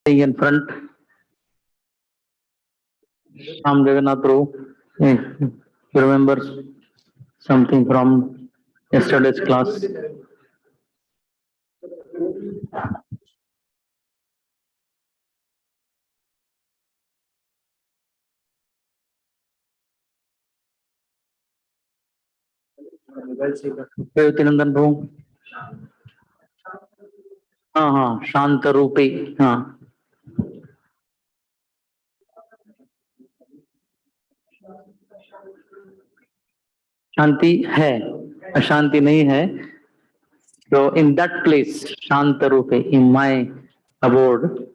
in front. Ram Jagannath Prabhu. You remember something from yesterday's class? Nandन Prabhu. हाँ शांत रूपी. हाँ शांति है, अशांति नहीं है. So in that place, शांत रूपे, in my abode.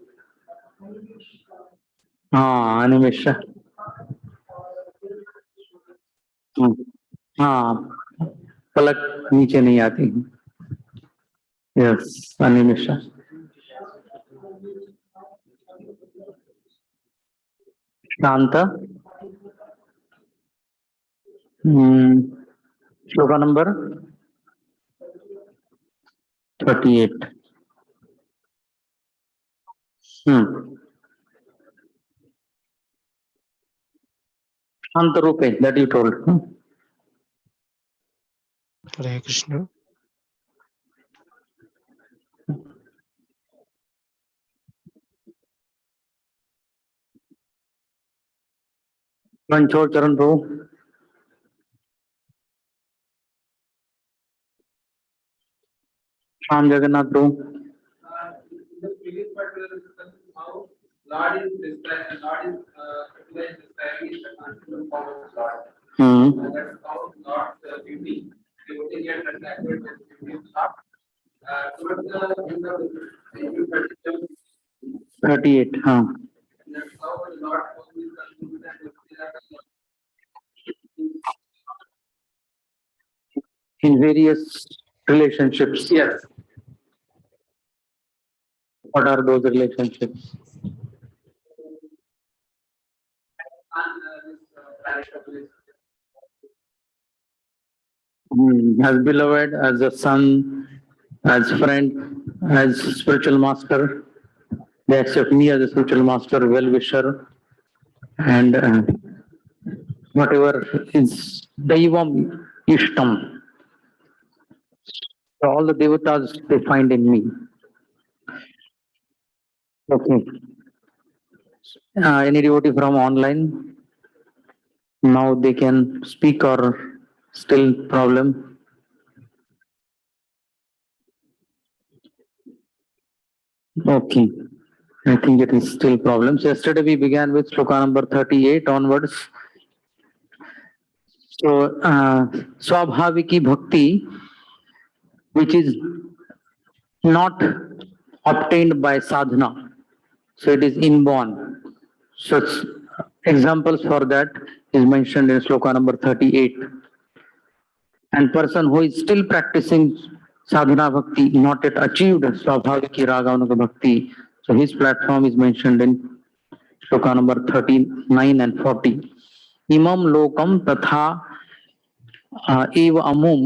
हाँ अनिमेश. हाँ पलक नीचे नहीं आती. यस अनिमेश. शांत. श्लोका नंबर 38. शांत रूपे, that you told. Hare Krishna. Ranchor Charan Prabhu. Ram Jagannath Prabhu. Lord is described, Lord is describing the concept of power of Lord. That's how Lord's beauty, devoting and attracted by the beauty of Lord. Towards the end of the 38. that's how the Lord is considered in various relationships. Yes. What are those relationships? As beloved, as a son, as friend, as spiritual master. They accept me as a spiritual master, well-wisher, and whatever is Daivam Ishtam. So all the devatas they find in me. Okay. Any devotee from online? Now they can speak or still problem? Okay. I think it is still problems. Yesterday we began with sloka number 38 onwards. So, Swabhaviki Bhakti, which is not obtained by sadhana. So it is inborn. So examples for that is mentioned in sloka number 38. And person who is still practicing sadhana bhakti, not yet achieved Swabhaviki Raganuga Bhakti. So his platform is mentioned in sloka number 39 and 40. Imam lokam tatha एव अमुम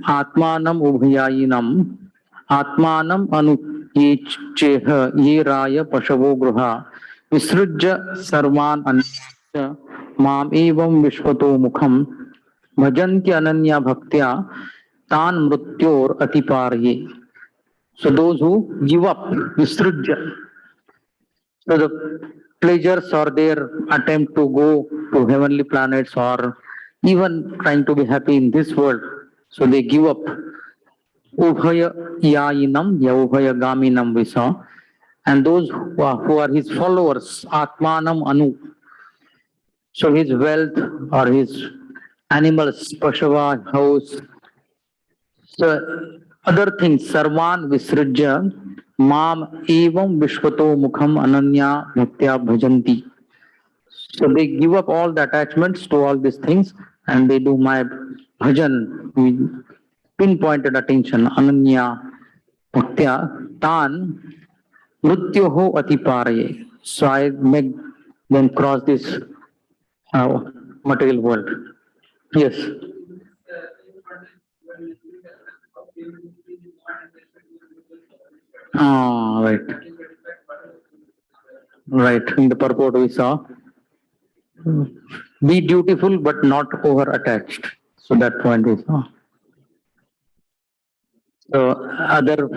आत्मानम उभयायिनम आत्मानम अनु ये चेह ये राय पशवो गृहा विसृज्य सर्वान् अन्य माम एवं विश्वतो मुखम भजन्ति अनन्या भक्त्या तान मृत्योर अतिपारये. So those who give up, visrujya. So the pleasures or their attempt to go to heavenly planets or even trying to be happy in this world. So they give up. Ubhaya yayinam, ubhaya gaminam we saw. And those who are his followers, atmanam anu. So his wealth or his animals, pashava, house. So other things, sarvan visrujya, mam evam vishwato mukham ananya bhaktya bhajanti. So they give up all the attachments to all these things and they do my bhajan with pinpointed attention, ananya bhaktya tan mrityoho atiparaye. So I make them cross this material world. Yes. Right. Right. In the purport we saw, be dutiful but not over attached. So that point we saw. So other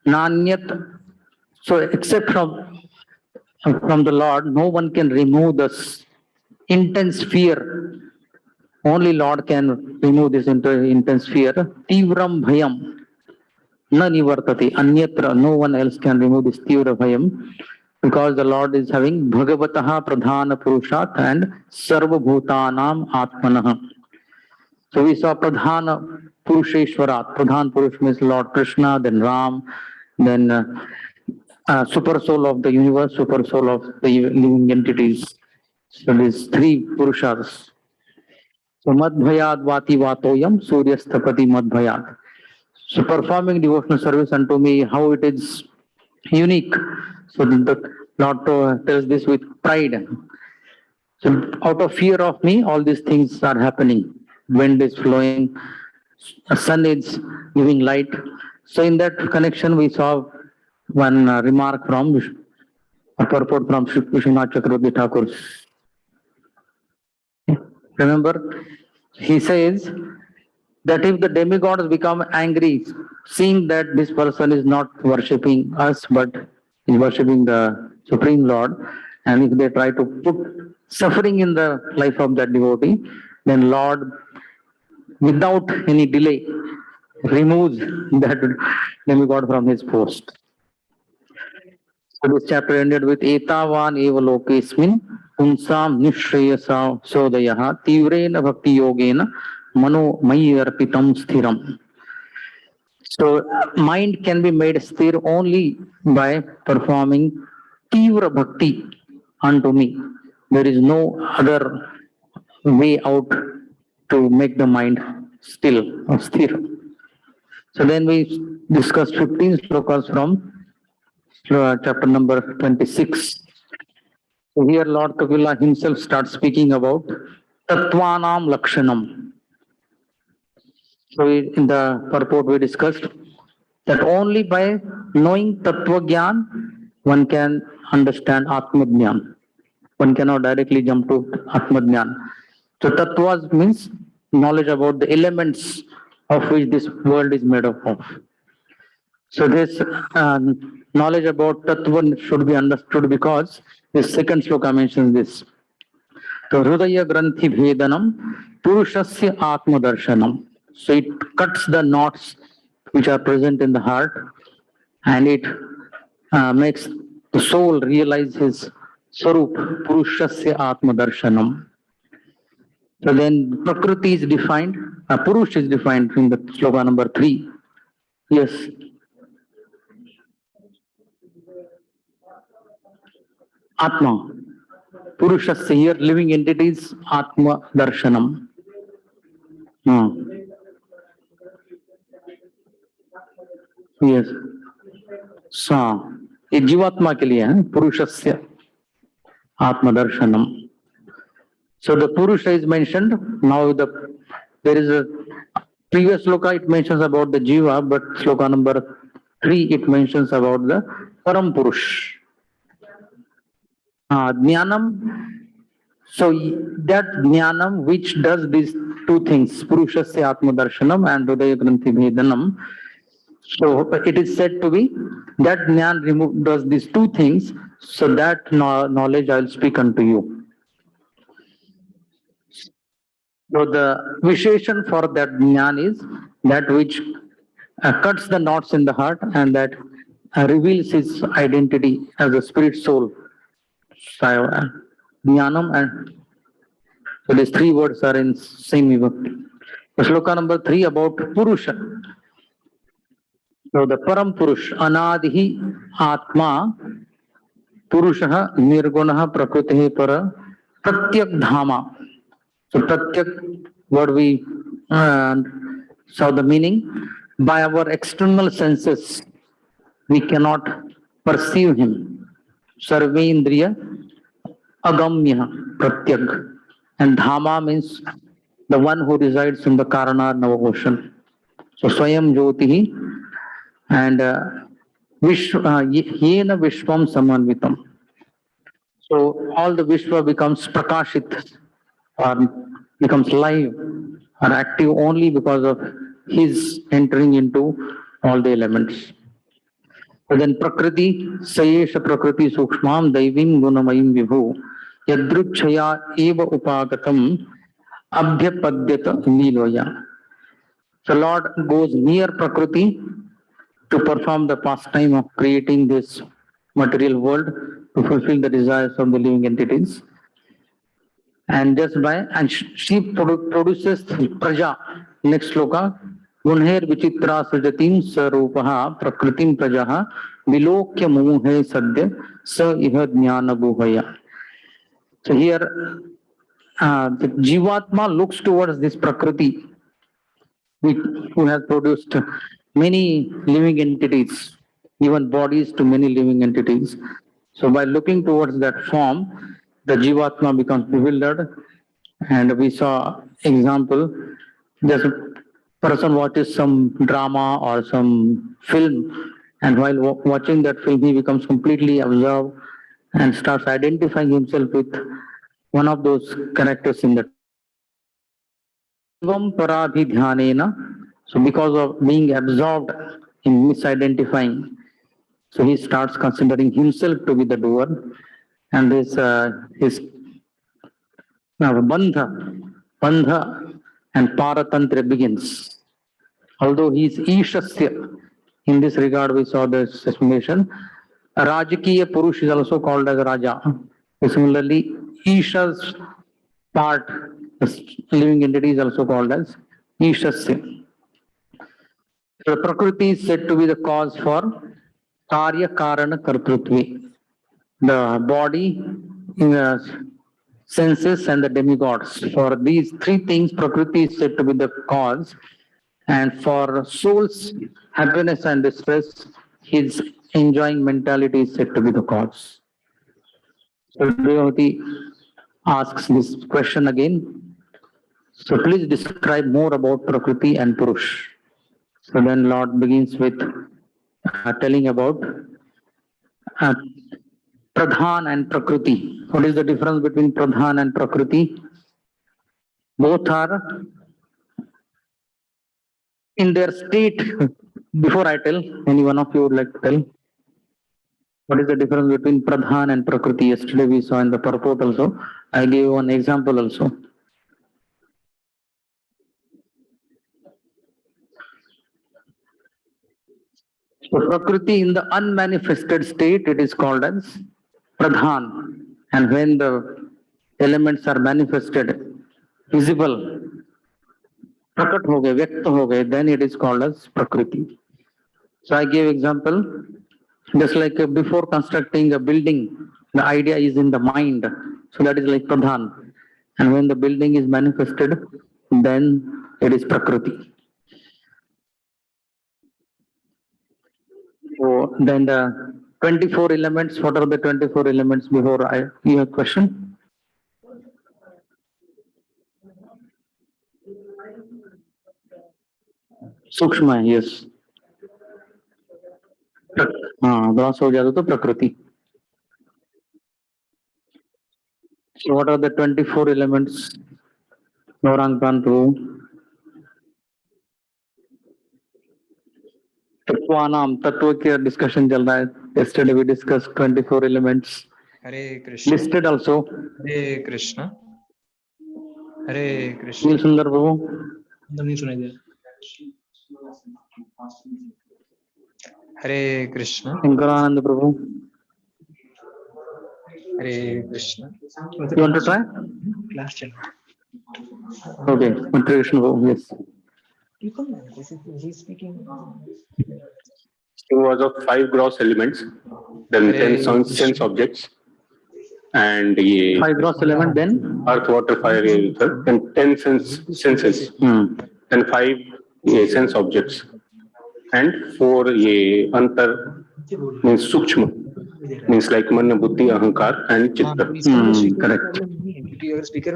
nanyat. So except from the Lord, no one can remove this intense fear. Only Lord can remove this intense fear. Tivram bhayam na nivartati. Anyatra, no one else can remove this tivra bhayam because the Lord is having Bhagavataha Pradhana Purushat and Sarva Bhutanam Atmanah. So we saw Pradhana Purusheshwarat. Pradhan Purush means Lord Krishna, then Ram, then super soul of the universe, super soul of the living entities. So these three Purushas. So Madhvayad Vati Vatoyam Suryasthapati Madhvayad. So performing devotional service unto me, how it is unique. So the Lord tells this with pride. So out of fear of me, all these things are happening. Wind is flowing, sun is giving light. So in that connection, we saw one remark from a purport from Vishwanath Chakravarti Thakur. Remember, he says that if the demigods become angry, seeing that this person is not worshipping us but is worshipping the Supreme Lord, and if they try to put suffering in the life of that devotee, then Lord, without any delay, removes that demigod from his post. So this chapter ended with Etavan eva lokesmin punsam nishreyasa sodayaha tivrena bhakti yogena mano mayi arpitam sthiram. So mind can be made sthir only by performing tivra bhakti unto me. There is no other way out to make the mind still or sthir. So then we discussed 15 slokas from chapter number 26. So here Lord Kapila himself starts speaking about Tattvanam Lakshanam. So in the purport we discussed that only by knowing Tattva Gyan one can understand Atma Jnana. One cannot directly jump to Atma Jnana. So Tattvas means knowledge about the elements of which this world is made up of. So this knowledge about Tattva should be understood because the second sloka mentions this. So Hridaya Granthi Bhedanam Purushasya Atma Darshanam. So it cuts the knots which are present in the heart and it makes the soul realize his Swarup Purushasya Atma Darshanam. So then Prakriti is defined, Purush is defined in the sloka number 3. Yes. Atma. Purushasya here, living entities, Atma Darshanam. Yes. सा ये जीवात्मा के लिए है पुरुषस्य आत्मदर्शनम. So the Purusha is mentioned. Now there is a previous sloka it mentions about the Jiva, but sloka number 3 it mentions about the Param Purush. Jnanam. So that Jnanam which does these two things, Purushasya Atma Darshanam and Hridaya Granthi Bhedanam. So it is said to be that Jnana does these two things. So that knowledge I will speak unto you. So the Visheshan for that Jnana is that which cuts the knots in the heart and that reveals his identity as a spirit soul. Jnanam and so these three words are in same vibhakti. Sloka number 3 about Purusha. So the Param Purush, Anadihi Atma Purushaha Nirgunaha Prakritihi Para Pratyak Dhama. So Pratyak, what we saw the meaning, by our external senses, we cannot perceive him. Sarvendriya Agamya Pratyak. And Dhama means the one who resides in the Karana Nava ocean. So Swayam Jyotihi and Yena Vishwam Samanvitam. So all the Vishwa becomes prakashit or becomes live or active only because of his entering into all the elements. So then Prakriti, Sayesha Prakriti Sukshmam Daivim Gunamayim Vibhu Yadruchaya Eva Upagatam Abhyapadyata Niloya. So Lord goes near Prakriti to perform the pastime of creating this material world to fulfill the desires of the living entities. And just by, and she produces praja. Next sloka. Gunher vichitra sujatim sarupaha prakritim prajaha vilokya muhe sadya sa iha jnana buhaya. So here the Jivatma looks towards this Prakriti who has produced many living entities, even bodies to many living entities. So by looking towards that form, the Jivatma becomes bewildered. And we saw example, just a person watches some drama or some film, and while watching that film, he becomes completely absorbed and starts identifying himself with one of those characters in that. Evam paradhyanena. So because of being absorbed in misidentifying, so he starts considering himself to be the doer, and this his bandha and paratantra begins. Although he is Ishasya, in this regard we saw this explanation. Rajakiya Purush is also called as Raja. Similarly, Isha's part, the living entity is also called as Ishasya. The Prakriti is said to be the cause for Karya Karana Kartrutvi. The body, the senses, and the demigods. For these three things, Prakriti is said to be the cause. And for soul's happiness and distress, his enjoying mentality is said to be the cause. So Devati asks this question again. So please describe more about Prakriti and Purush. So then Lord begins with telling about uh, Pradhan and Prakriti. What is the difference between Pradhan and Prakriti? Both are in their state. Before I tell, any one of you would like to tell? What is the difference between Pradhan and Prakriti? Yesterday we saw in the purport also. I gave one example also. So Prakriti in the unmanifested state, it is called as Pradhan. And when the elements are manifested, visible, prakat ho gaye, vyakt ho gaye, then it is called as Prakriti. So I gave example, just like before constructing a building, the idea is in the mind. So that is like Pradhan. And when the building is manifested, then it is Prakriti. So then the 24 elements, what are the 24 elements before I give a question? Sukshma, yes. Gross हो जाता तो प्रकृति. So what are the 24 elements? Gaurang Kanto. तत्वानाम, तत्व के discussion चल रहा है. Yesterday we discussed 24 elements. Hare Krishna. Listed also. Hare Krishna. Hare Krishna. Nil Sundar Prabhu. नहीं सुनाई दिया. Hare Krishna. Shankaranand Prabhu. Hare Krishna. You want to try? Class channel. Okay, Krishna Prabhu, yes. He's speaking. It was of 5 gross elements, then 10 sense objects, and 5 gross element, then earth, water, fire, air, ether, then 10 senses, then 5 sense objects, and 4 antar means sukshma, means like mana, buddhi, ahankar, and chitta. Correct.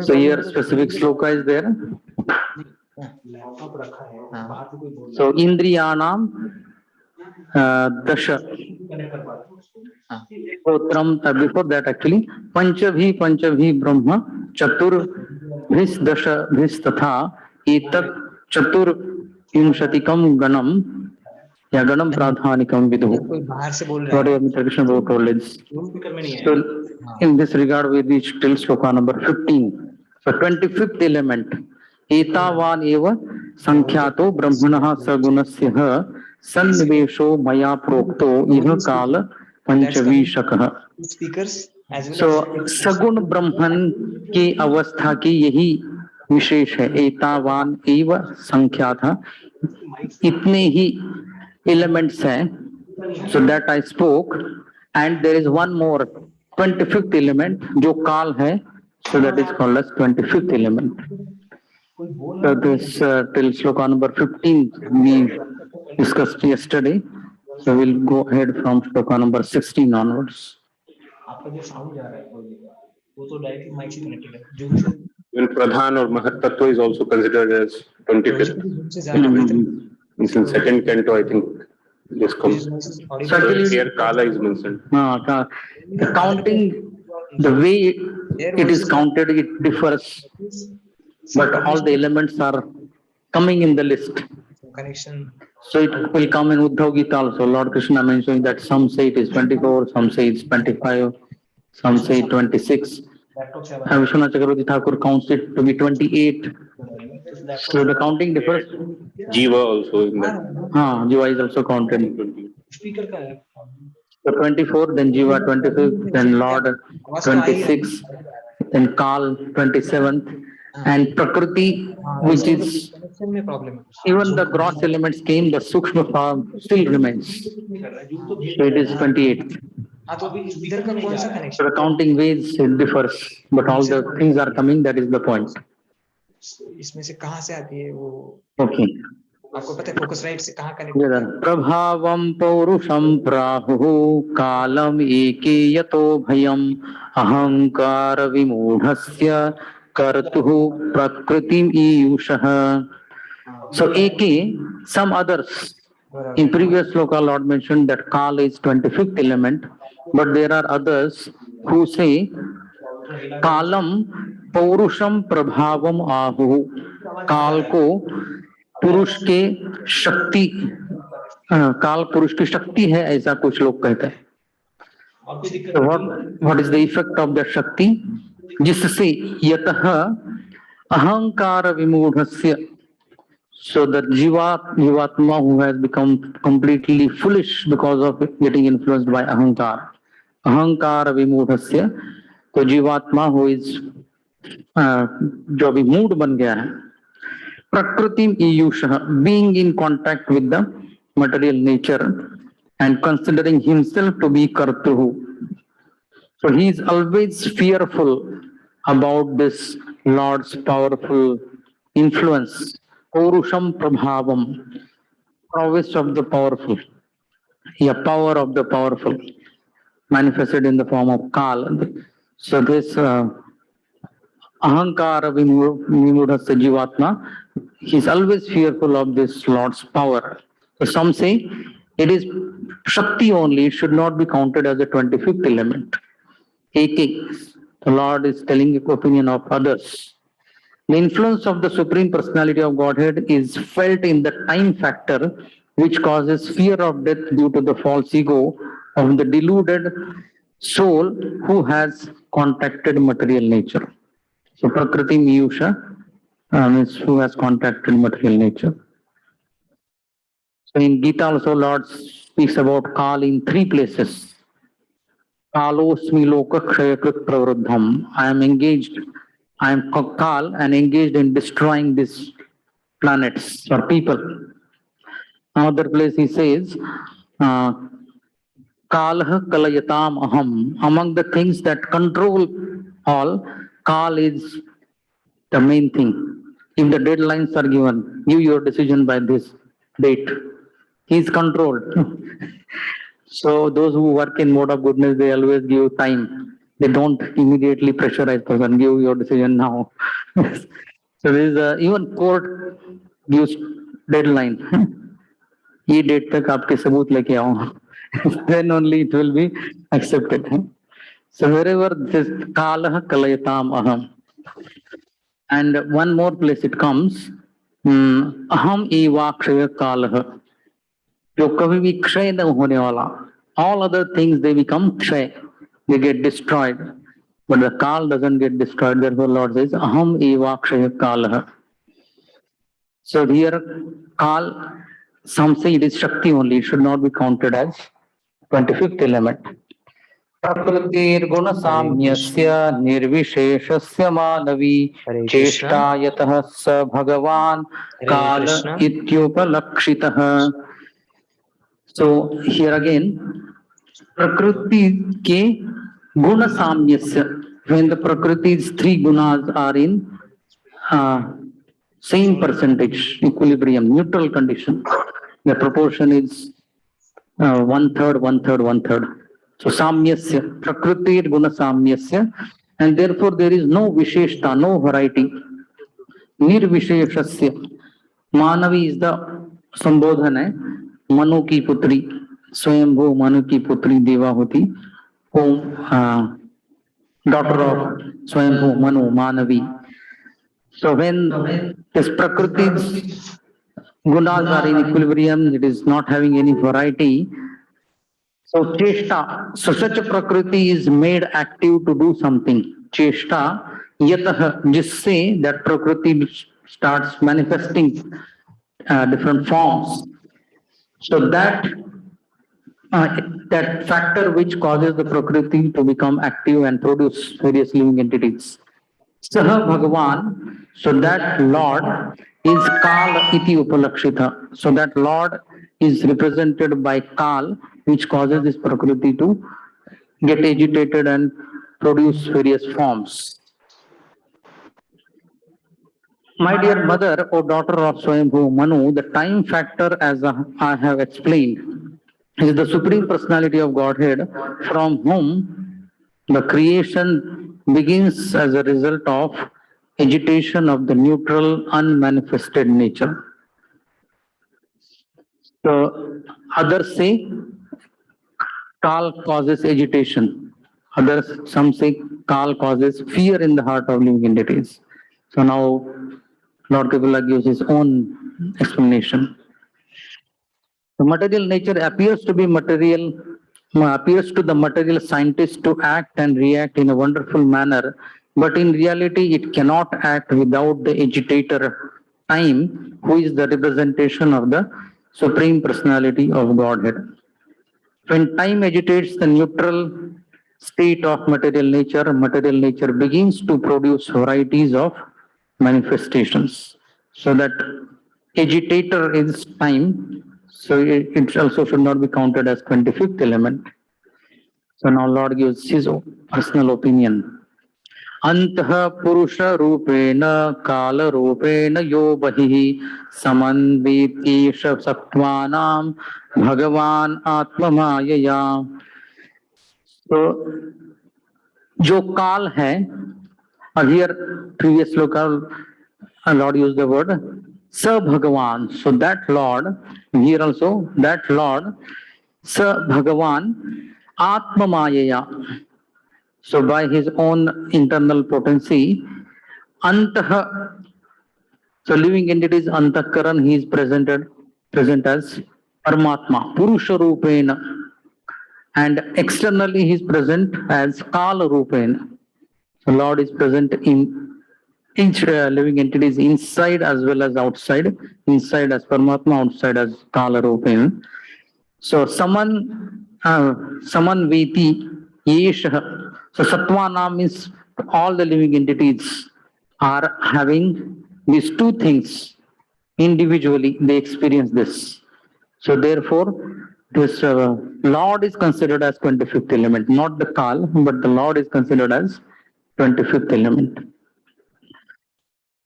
So here specific sloka is there. So Indriyanam Dasha. Stotram, before that actually, Panchabhi Brahma, Chatur Bhis Tatha, Etat Chatur Vimshatikam Ganam, या गणम प्राधानिकम विदु. कोई बाहर से बोल रहा What है your Mr. Krishna Prabhu told is. Room speaker में नहीं है So in this regard we reach till shloka number 15. So 25th element. एतावान एव संख्यातो ब्रह्मणः सगुणस्य सन्निवेशो मया प्रोक्तो इह काल पंचवीशकः. स्पीकर्स एज सो सगुण ब्रह्मन की अवस्था की यही विशेष है. एतावान एव संख्यात, इतने ही एलिमेंट्स हैं. So that I spoke and there is one more 25th element जो काल है. So that is called as 25th element. So this till shloka number 15 we discussed yesterday. So we'll go ahead from shloka number 16 onwards. आपका जो sound जा रहा है वो तो डायरेक्टली माइक से कनेक्टेड है जूम से When Pradhan or Mahat Tattva is also considered as 25th. Zoom से जा रहा है It's in second canto, I think. This comes. Certainly. Here Kala is mentioned. The counting, the way it is counted, it differs, but all the elements are coming in the list. Connection So it will come in Uddhav Gita also. Lord Krishna mentioning that some say it is 24, some say it's 25, some say 26. And Vishwanath Chakravarti Thakur counts it to be 28. So the counting differs. Jiva also in that. Jiva is also counted. Speaker का है So 24, then Jiva 25th, then Lord 26, then Kal 27th, and Prakriti, which is connection में problem है even the gross elements came, the Sukshma form still remains. So it is 28th. हाँ तो अभी इधर का कौन सा So connection the counting ways it differs, but all the things are coming, that is the point. इसमें से कहाँ से आती है वो Okay. आपको पता है फोकस राइट से कहाँ कनेक्ट होता है प्रभावं पौरुषं प्राहुः कालम एके यतो भयम् अहंकार विमूढ़स्य कर्तुः प्रकृतिम ईयुषः. So eke, some others. In previous sloka, Lord mentioned that Kal is 25th element, but there are others who say Kalam Paurusham Prabhavam Ahu. काल को पुरुष के शक्ति, काल पुरुष की शक्ति है, ऐसा कुछ लोग कहते हैं. So what is the effect of that शक्ति? जिससे यतः अहंकार विमूढ़स्य. So the Jivatma who has become completely foolish because of getting influenced by ahankar. Ahankar vimudhasya. तो जीवात्मा who is जो अभी मूड बन गया है. Prakritim iyusha, being in contact with the material nature and considering himself to be kartuhu. So he is always fearful about this Lord's powerful influence. Purusham Prabhavam, prowess of the powerful, power of the powerful, manifested in the form of Kal. So this Ahankara Vimudhasya Jivatma, he is always fearful of this Lord's power. So some say it is Shakti only, it should not be counted as a 25th element. Eke, the Lord is telling the opinion of others. The influence of the Supreme Personality of Godhead is felt in the time factor, which causes fear of death due to the false ego of the deluded soul who has contacted material nature. So Prakriti Miyusha means who has contacted material nature. So in Gita also Lord speaks about Kal in 3 places. Kalosmi loka kshayakrit pravruddham. I am Kal and engaged in destroying these planets or people. Another place he says, Kalah kalayatam aham. Among the things that control all, Kal is the main thing. If the deadlines are given, give your decision by this date. He is controlled. So those who work in mode of goodness, they always give time. They don't immediately pressurize person, give your decision now. So there is even court gives deadline. ये date तक आपके सबूत लेके आओ. then only it will be accepted. So wherever this kalah kalayatam aham, and one more place it comes, aham eva kshaya kalah, जो कभी भी क्षय न होने वाला, all other things they become kshay, they get destroyed, but the kal doesn't get destroyed. Therefore Lord says aham eva kshaya kalah. So here kal, some say it is shakti only, it should not be counted as 25th element. प्रकृतिर्गुण साम्यस्य निर्विशेषस्य मानवी हरे कृष्ण चेष्टा यतः स भगवान हरे काल Krishna इत्युपलक्षितः. So here again, prakriti ke guna samyasya, when the prakriti's three gunas are in same percentage, equilibrium, neutral condition, the proportion is one third, one third, one third. So samyasya, prakriti guna samyasya, and therefore there is no visheshta, no variety. निर्विशेषस्य, मानवी is the संबोधन है, मनु की पुत्री, स्वयंभू मनु की पुत्री Devahuti, daughter of स्वयंभू मनु मानवी. So when this prakritis gunas are in equilibrium, it is not having any variety. So cheshta, so such a prakriti is made active to do something. Cheshta yatah, jisse that prakriti starts manifesting different forms. So that factor which causes the prakriti to become active and produce various living entities. Saha Bhagavan, so that Lord is Kal iti upalakshita. So that Lord is represented by Kal, which causes this Prakriti to get agitated and produce various forms. My dear mother or daughter of Swayambhu Manu, the time factor, as I have explained, is the Supreme Personality of Godhead from whom the creation begins as a result of agitation of the neutral, unmanifested nature. So others say Kal causes agitation. Others, some say Kal causes fear in the heart of living entities. So now Lord Kapila gives his own explanation. The material nature appears to be material, appears to the material scientist to act and react in a wonderful manner, but in reality it cannot act without the agitator time, who is the representation of the Supreme Personality of Godhead. When time agitates the neutral state of material nature begins to produce varieties of manifestations. So that agitator is time, so it also should not be counted as 25th element. So now Lord gives his personal opinion. Antah purusha rupena kala rupena yo bahihi samanvitisha sattvanam bhagavan atma mayaya. So जो काल है, here previous local Lord used the word Sa Bhagavan. So that Lord, here also that Lord, Sa Bhagavan, Atma Mayaya. So by his own internal potency, Antah, so living entities Antakaran, he is present as Paramatma, Purusha Rupena, and externally he is present as Kala Rupena. So Lord is present in each living entity is inside as well as outside. Inside as Paramatma, outside as Kala Rupena. So Saman Veti Yeshah. So Sattvanam means all the living entities are having these two things individually. They experience this. So therefore, this Lord is considered as 25th element, not the Kal, but the Lord is considered as 25th element.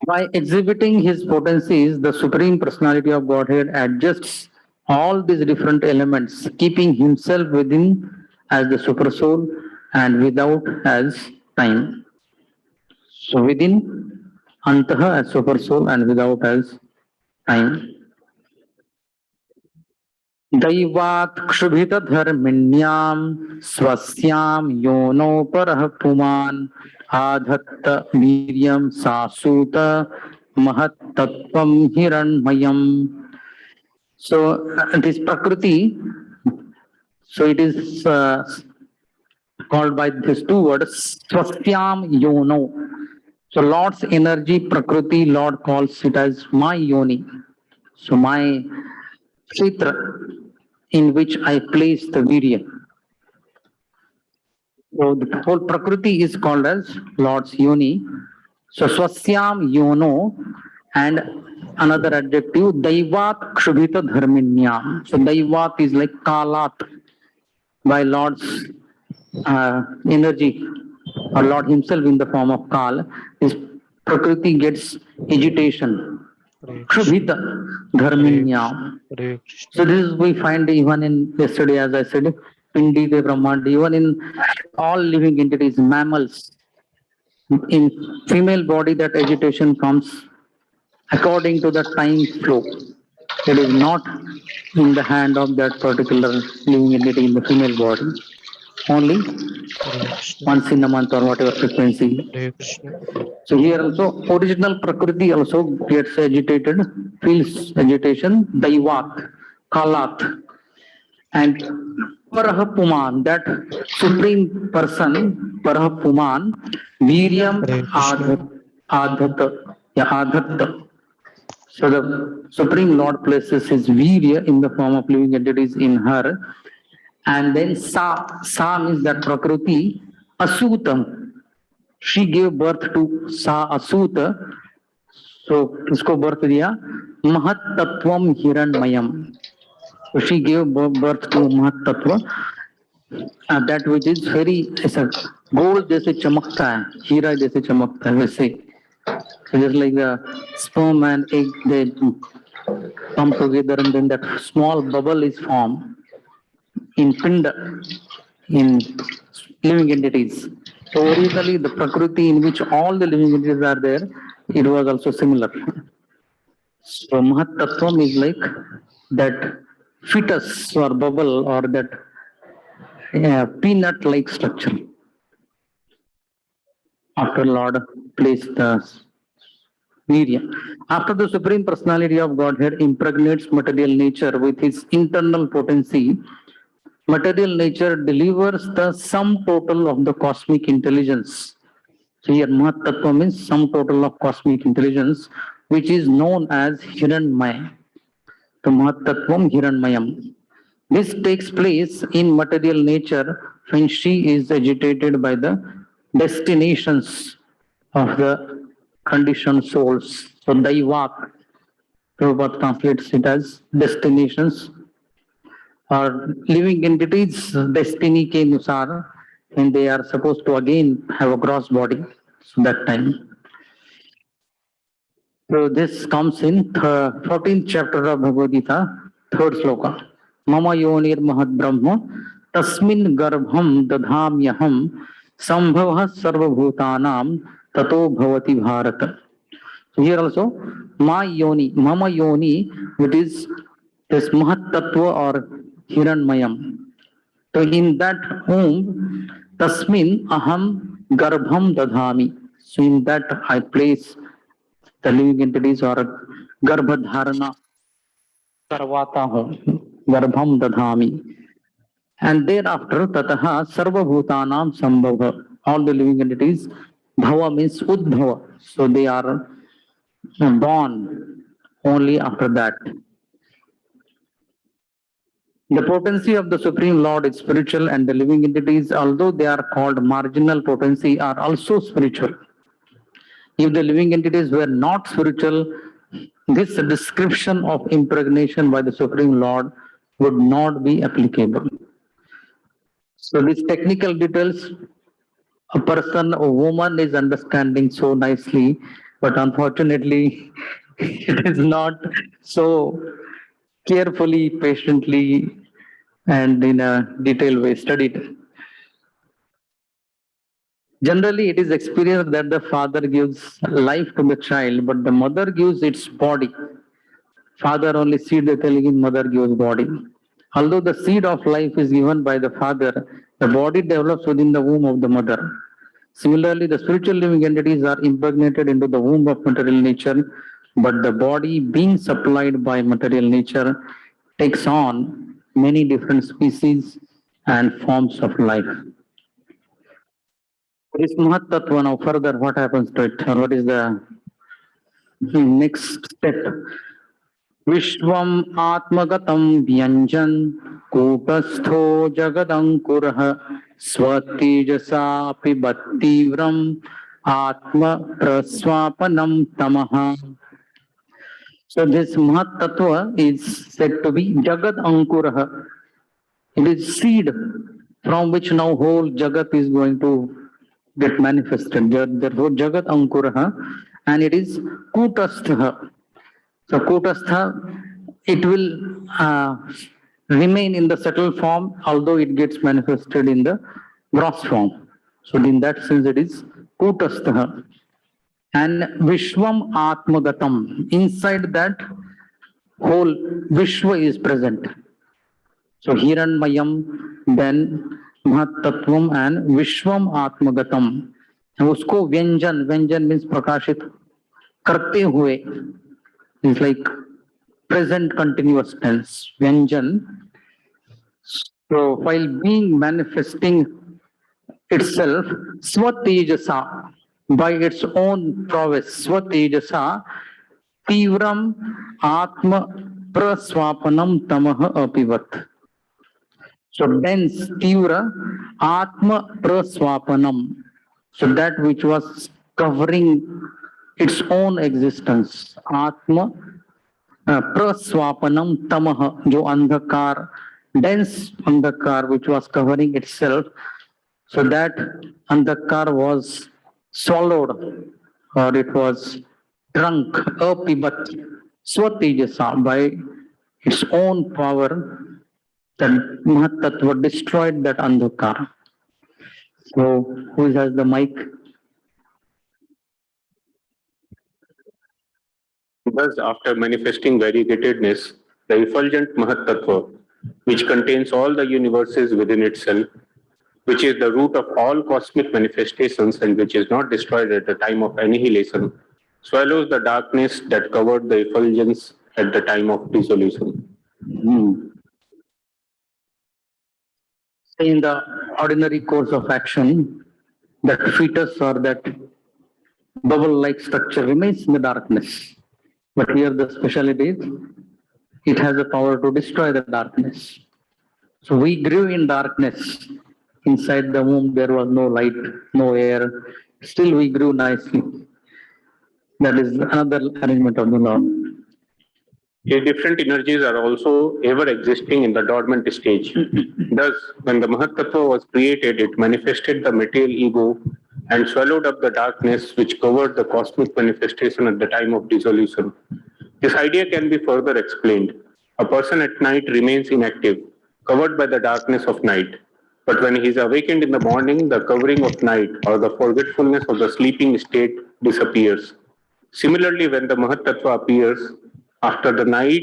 By exhibiting his potencies, the Supreme Personality of Godhead adjusts all these different elements, keeping himself within as the Supersoul and without as time. So within Antaha as Supersoul and without as time. दैवात् क्षुभितधर्मिण्यां स्वस्यां योनो परः पुमान् आधत्त वीर्यं सासूत महत्तत्त्वं हिरण्मयम्. So this Prakriti, so it is called by these two words, Swastyam Yono. So Lord's energy, Prakriti, Lord calls it as my Yoni. So my Kshetra in which I place the Virya. So the whole Prakriti is called as Lord's Yoni. So Swasyam Yono and another adjective, Daivat Kshubhita Dharminyam. So Daivat is like Kalat by Lord's energy or Lord himself in the form of Kal. His Prakriti gets agitation. Hare Krishna. Kshubhita Hare Dharminyam. Hare Krishna. So this is we find even in yesterday, as I said, Pindi de Brahmand, even in all living entities, mammals, in female body that agitation comes according to the time flow. It is not in the hand of that particular living entity in the female body. Only Hare Krishna. once in a month or whatever frequency. Hare Krishna. So here also original Prakriti also gets agitated, feels agitation, Daivat, Kalat, and Parahapuman, that supreme person, Parahapuman, Viryam Hare Krishna. Adhatta. So the Supreme Lord places his Virya in the form of living entities in her. And then Sa means that Prakriti, Asutam. She gave birth to Sa Asuta. So किसको birth दिया? Mahattvam Hiranmayam. So she gave birth to Mahattva, that which is very ऐसा gold जैसे चमकता है, हीरा जैसे चमकता है वैसे. So just like the sperm and egg, they come together and then that small bubble is formed in Pinda, in living entities. So originally the Prakriti in which all the living entities are there, it was also similar. So Mahattattvam is like that fetus or bubble or that peanut-like structure. After Lord placed the Virya. After the Supreme Personality of Godhead impregnates material nature with his internal potency, material nature delivers the sum total of the cosmic intelligence. So here Mahatattva means sum total of cosmic intelligence, which is known as Hiranmaya. So Mahatattvam Hiranmayam. This takes place in material nature when she is agitated by the destinations of the conditioned souls. So Daivat, Prabhupada translates it as destinations or living entities, destiny ke anusar, when they are supposed to again have a gross body. So that time. So this comes in 14th chapter of Bhagavad Gita, third sloka. Mama yonir mahad brahma tasmin garbham dadhamyaham sambhavah sarvabhutanam tato bhavati bharata. So here also, mama yoni, which is this mahat tattva or hiranmayam. So in that womb, tasmin aham garbham dadhami. So in that I place the living entities or garbhadharana karvata hu, garbham dadhami. And thereafter, tataha sarva bhutanam sambhava. All the living entities, bhava means udbhava. So they are born only after that. The potency of the Supreme Lord is spiritual, and the living entities, although they are called marginal potency, are also spiritual. If the living entities were not spiritual, this description of impregnation by the Supreme Lord would not be applicable. So these technical details, a person, a woman is understanding so nicely, but unfortunately, it is not so carefully, patiently, and in a detailed way studied. Generally, it is experienced that the father gives life to the child, but the mother gives its body. Father only seed the telling, mother gives body. Although the seed of life is given by the father, the body develops within the womb of the mother. Similarly, the spiritual living entities are impregnated into the womb of material nature, but the body, being supplied by material nature, takes on many different species and forms of life. This Mahat Tattva, now further, what happens to it? Or what is the next step? Vishwam Atmagatam Vyanjan Kutastho Jagadankurah Swatijasa Pibattivram Atma Praswapanam Tamaha. So this Mahat Tattva is said to be Jagad Ankurah. It is seed from which now whole Jagat is going to get manifested. Therefore, Jagat Ankurah, and it is Kutastha. So Kutastha, it will remain in the subtle form, although it gets manifested in the gross form. So in that sense, it is Kutastha. And Vishwam Atmagatam. Inside that whole Vishwa is present. So Hiranmayam, then Mahatatvam and Vishwam Atmagatam. And usko Vyanjan, Vyanjan means Prakashit करते हुए is like present continuous tense, Vyanjan. So while being manifesting itself, Swatejasa, by its own prowess, Swatejasa, Tivram Atma Praswapanam Tamaha Apivat. So dense, Tivra, Atma Praswapanam. So that which was covering its own existence, Atma Praswapanam Tamaha, jo andhakar, dense andhakar which was covering itself. So that andhakar was swallowed or it was drunk, apibat, swatejasa, by its own power. That Mahatattva destroyed that andhakar. So who has the mic? Thus, after manifesting variegatedness, the effulgent Mahatattva, which contains all the universes within itself, which is the root of all cosmic manifestations and which is not destroyed at the time of annihilation, swallows the darkness that covered the effulgence at the time of dissolution. In the ordinary course of action, that fetus or that bubble-like structure remains in the darkness. But here the speciality is, it has the power to destroy the darkness. So we grew in darkness. Inside the womb there was no light, no air. Still we grew nicely. That is another arrangement of the Lord. His different energies are also ever existing in the dormant stage. Thus, when the Mahatattva was created, it manifested the material ego and swallowed up the darkness which covered the cosmic manifestation at the time of dissolution. This idea can be further explained. A person at night remains inactive, covered by the darkness of night. But when he is awakened in the morning, the covering of night or the forgetfulness of the sleeping state disappears. Similarly, when the Mahatattva appears, after the night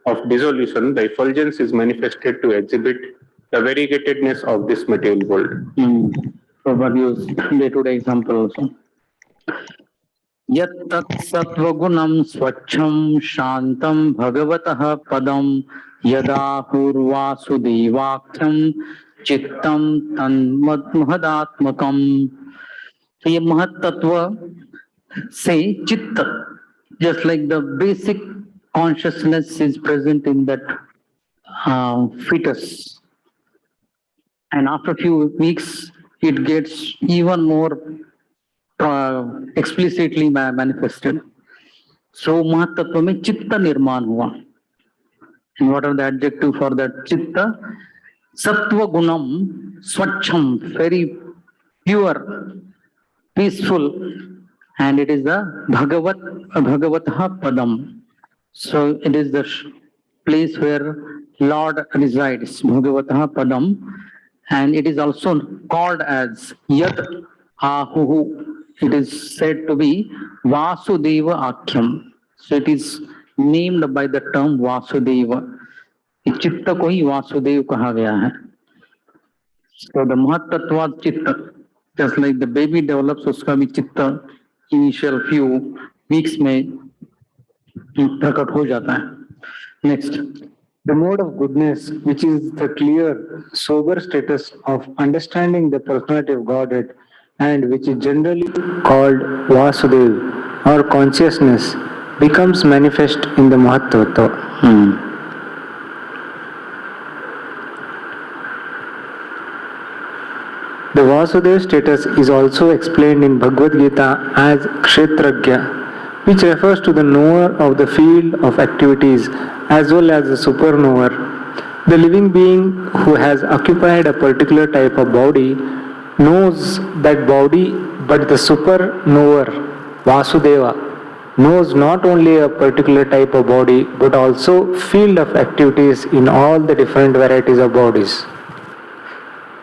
of dissolution, the effulgence is manifested to exhibit the variegatedness of this material world. So what use day-to-day example also. Yattat sattvagunam swachham shantam bhagavatah padam yada purvasudevakhyam chittam tanmadmahadatmakam. So ये महत्त्व say chitta, just like the basic consciousness is present in that fetus, and after a few weeks it gets even more explicitly manifested. So Mahatattva mein chitta nirman hua. And what are the adjective for that chitta? Sattva gunam swachham, very pure, peaceful, and it is the Bhagavatah Padam. So it is the place where Lord resides, Bhagavatah Padam, and it is also called as Yat Ahuhu. It is said to be Vasudeva Akhyam. So it is named by the term Vasudeva. इस चित्त को ही वासुदेव कहा गया है. So the महत्त्वाद चित्त, just like the baby develops, उसका भी चित्त initial few weeks में प्रकट हो जाता है. Next. The mode of goodness, which is the clear, sober status of understanding the personality of Godhead, and which is generally called Vasudev or consciousness, becomes manifest in the Mahattva. The Vasudev status is also explained in Bhagavad Gita as Kshetragya, which refers to the knower of the field of activities as well as the superknower. The living being who has occupied a particular type of body knows that body, but the superknower, Vasudeva, knows not only a particular type of body but also field of activities in all the different varieties of bodies.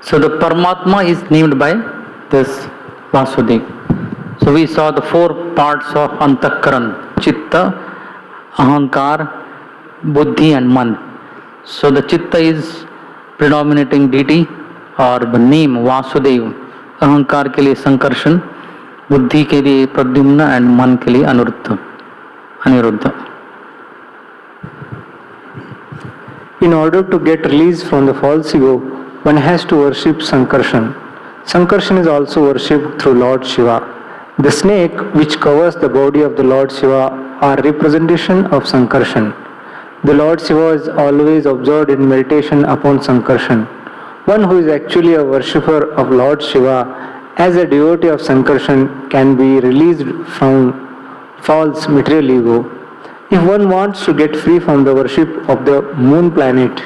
So the Paramatma is named by this Vasudeva. So we saw the four parts of Antakaran: Chitta, Ahankar, Buddhi and Man. So the Chitta is predominating deity or the name Vasudeva. Ahankar के लिए संकर्षण, बुद्धि के लिए Pradyumna and मन के लिए Anirudh. In order to get release from the false ego, one has to worship Sankarshan. Sankarshan is also worshipped through Lord Shiva. The snake which covers the body of the Lord Shiva are representation of Sankarshan. The Lord Shiva is always observed in meditation upon Sankarshan. One who is actually a worshipper of Lord Shiva as a devotee of Sankarshan can be released from false material ego. If one wants to get free from the worship of the moon planet,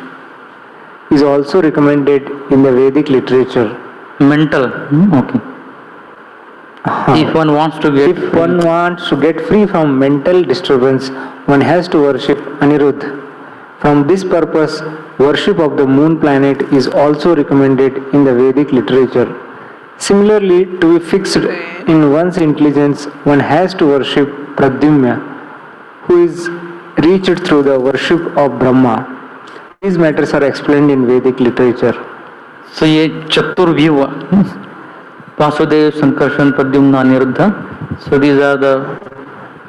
is also recommended in the Vedic literature. Mental. Okay. If one wants to get free from mental disturbance, one has to worship Aniruddha. From this purpose, worship of the moon planet is also recommended in the Vedic literature. Similarly, to be fixed in one's intelligence, one has to worship Pradyumna, who is reached through the worship of Brahma. These matters are explained in Vedic literature. So ये चतुर्व्यूह हुआ, Vasudev, Sankarshan, Pradyumna, Aniruddha. So these are the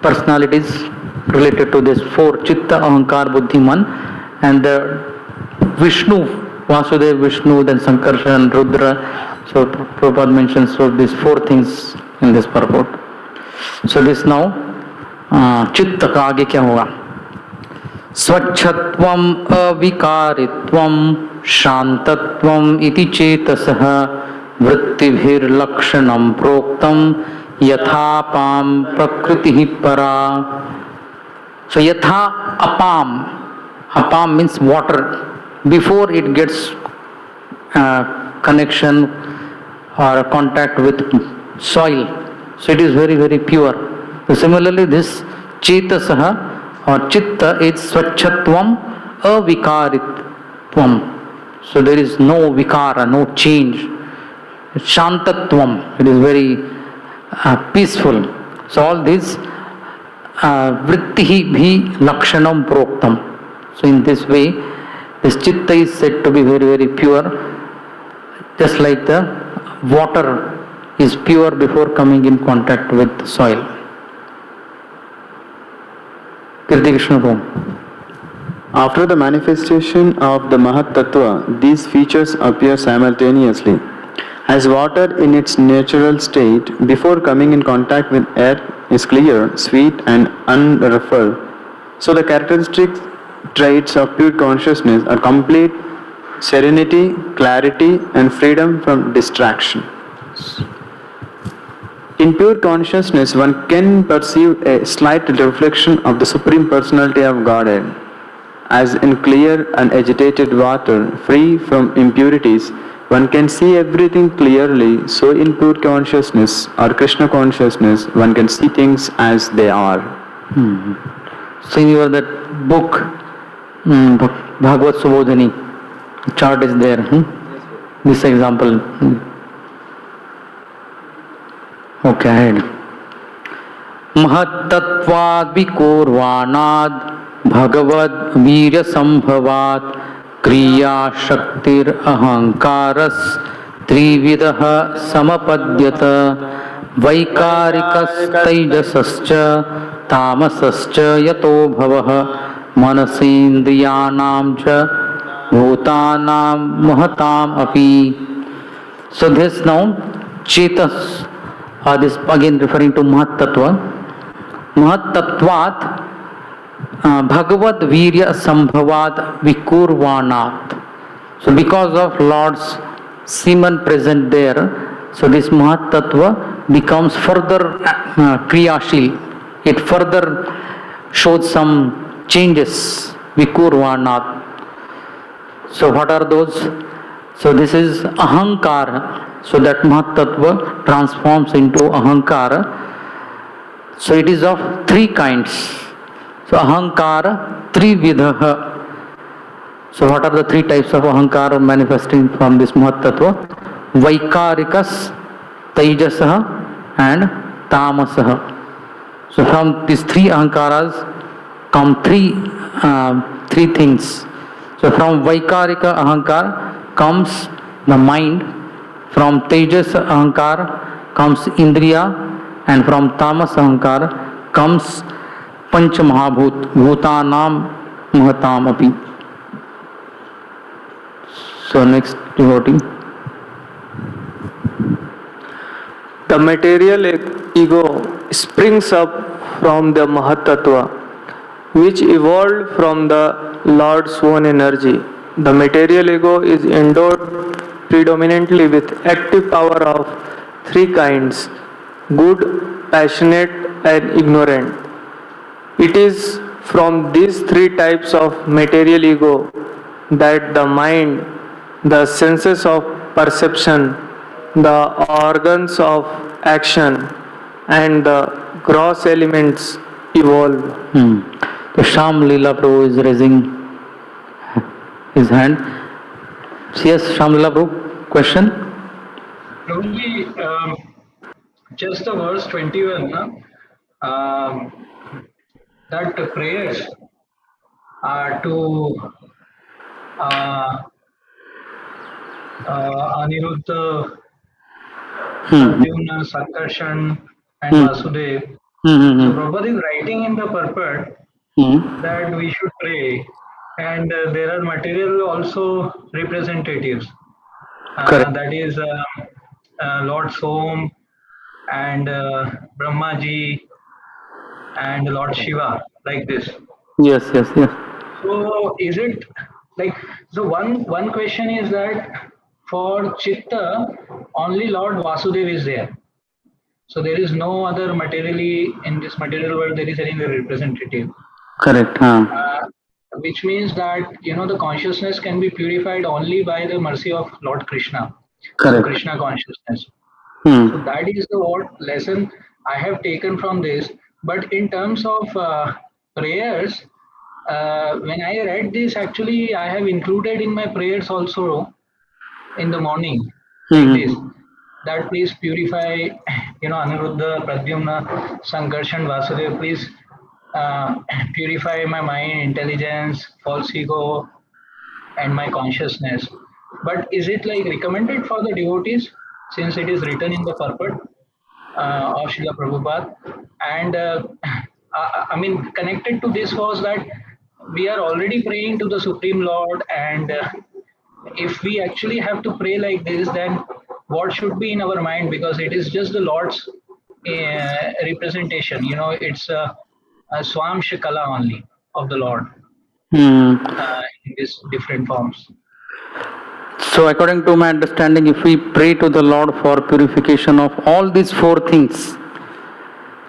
personalities related to this four: Chitta, Ahankar, Buddhi, Man, and the Vishnu, Vasudev, Vishnu, then Sankarshan, Rudra. So Prabhupada mentions so these four things in this purport. So this now Chitta का आगे क्या होगा? स्वच्छत्वम अविकारित्वम शांतत्वम इति चेतसः वृत्तिभिर्लक्षणं प्रोक्तम यथापाम प्रकृतिः परा. So yatha apam means water. Before it gets connection or contact with soil, so it is very, very pure. So similarly this chetasah or chitta is swachhatvam avikaritvam. So there is no vikara, no change. Shantatvam, it is very peaceful. So all this vrittihi bhi lakshanam proktam. So in this way, this chitta is said to be very, very pure, just like the water is pure before coming in contact with the soil. After the manifestation of the Mahat Tattva, these features appear simultaneously. As water in its natural state, before coming in contact with air, is clear, sweet and unruffled, so the characteristic traits of pure consciousness are complete serenity, clarity and freedom from distraction. In pure consciousness, one can perceive a slight reflection of the Supreme Personality of Godhead. As in clear and agitated water, free from impurities, one can see everything clearly. So in pure consciousness or Krishna consciousness, one can see things as they are. So in your that book, Bhagavad Subodhini, chart is there. This example. Okay, ahead. महत्तत्वाद् विकोर्वाणाद् Bhagavad वीर्य संभवात् क्रिया शक्तिर अहंकारस त्रिविधः समपद्यत वैकारिकस्तैजसश्च तामसश्च यतो भवः मनसेन्द्रियाणां च भूतानां महताम् अपि. So this now chetas, this again referring to Mahat Tattva. Mahat Tattvat Bhagavad Virya Sambhavat Vikurvanat. So because of Lord's semen present there, so this Mahat Tattva becomes further kriyashil. It further shows some changes. Vikurvanat. So what are those? So this is ahankara. So that Mahat Tattva transforms into ahankara. So it is of three kinds. So ahankara trividha. So what are the three types of ahankara manifesting from this Mahat Tattva? Vaikarikas, Tejasah and Tamasah. So from these three ahankaras come three things. So from Vaikarika ahankar comes the mind, from Tejas ahankar comes Indriya, and from Tamas ahankar comes Panch Mahabhut, Bhutanam Mahatam api. So next devotee. The material ego springs up from the Mahatattva, which evolved from the Lord's own energy. The material ego is endowed predominantly with active power of three kinds: good, passionate, and ignorant. It is from these three types of material ego that the mind, the senses of perception, the organs of action, and the gross elements evolve. The Sham Leela Prabhu is raising his hand. Yes, Sham Leela Prabhu, question? Prabhuji, just the verse 21, that prayers are to Aniruddha, Pradyumna, Sankarshan and Vasudev. So Prabhupada is writing in the purport that we should pray, and there are material also representatives. Correct. That is Lord Som and Brahmaji and Lord Shiva, like this. Yes. So is it like, so one question is that for Chitta only Lord Vasudev is there. So there is no other materially in this material world there is any representative. Correct. Which means that the consciousness can be purified only by the mercy of Lord Krishna. Correct. So Krishna consciousness. Hmm. So that is the what lesson I have taken from this. But in terms of prayers, when I read this, actually I have included in my prayers also in the morning, like this, that please purify, Aniruddha, Pradyumna, Sankarshan, Vasudev, please purify my mind, intelligence, false ego, and my consciousness. But is it like recommended for the devotees, since it is written in the purport of Srila Prabhupada? And I mean, connected to this was that we are already praying to the Supreme Lord, and if we actually have to pray like this, then what should be in our mind? Because it is just the Lord's representation. It's a Swam Shikala only of the Lord in these different forms. So according to my understanding, if we pray to the Lord for purification of all these four things,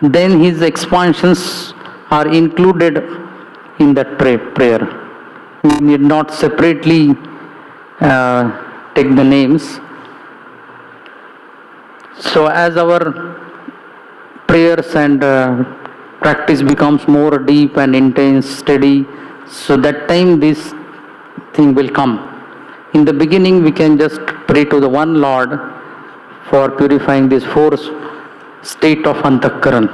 then his expansions are included in that prayer. We need not separately take the names. So as our prayers and practice becomes more deep and intense, steady, so that time this thing will come. In the beginning, we can just pray to the one Lord for purifying this four state of Antakaran.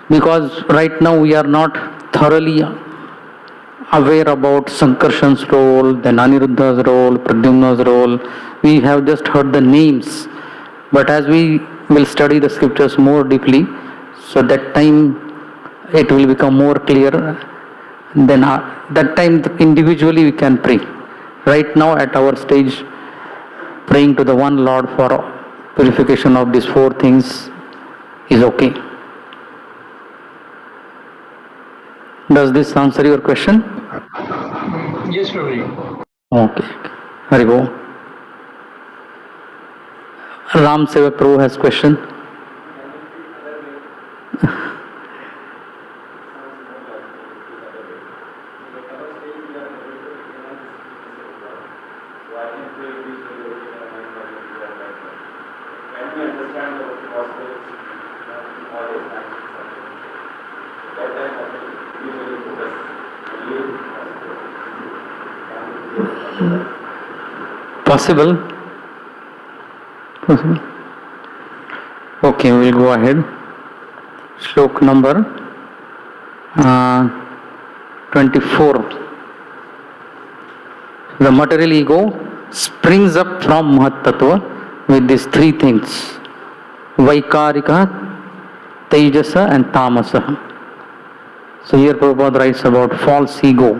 Because right now we are not thoroughly aware about Sankarshan's role, then Aniruddha's role, Pradyumna's role. We have just heard the names, but as we will study the scriptures more deeply, so that time it will become more clear. Then that time individually we can pray. Right now at our stage, praying to the one Lord for purification of these four things is okay. Does this answer your question? Yes, Prabhuji. Okay. Haribo. Ram Sevak Prabhu has question. Possible? Possible. Okay, we'll go ahead. Shlok number 24. The material ego springs up from Mahat Tattva with these three things: Vaikarika, Tejasa and Tamasa. So here Prabhupada writes about false ego,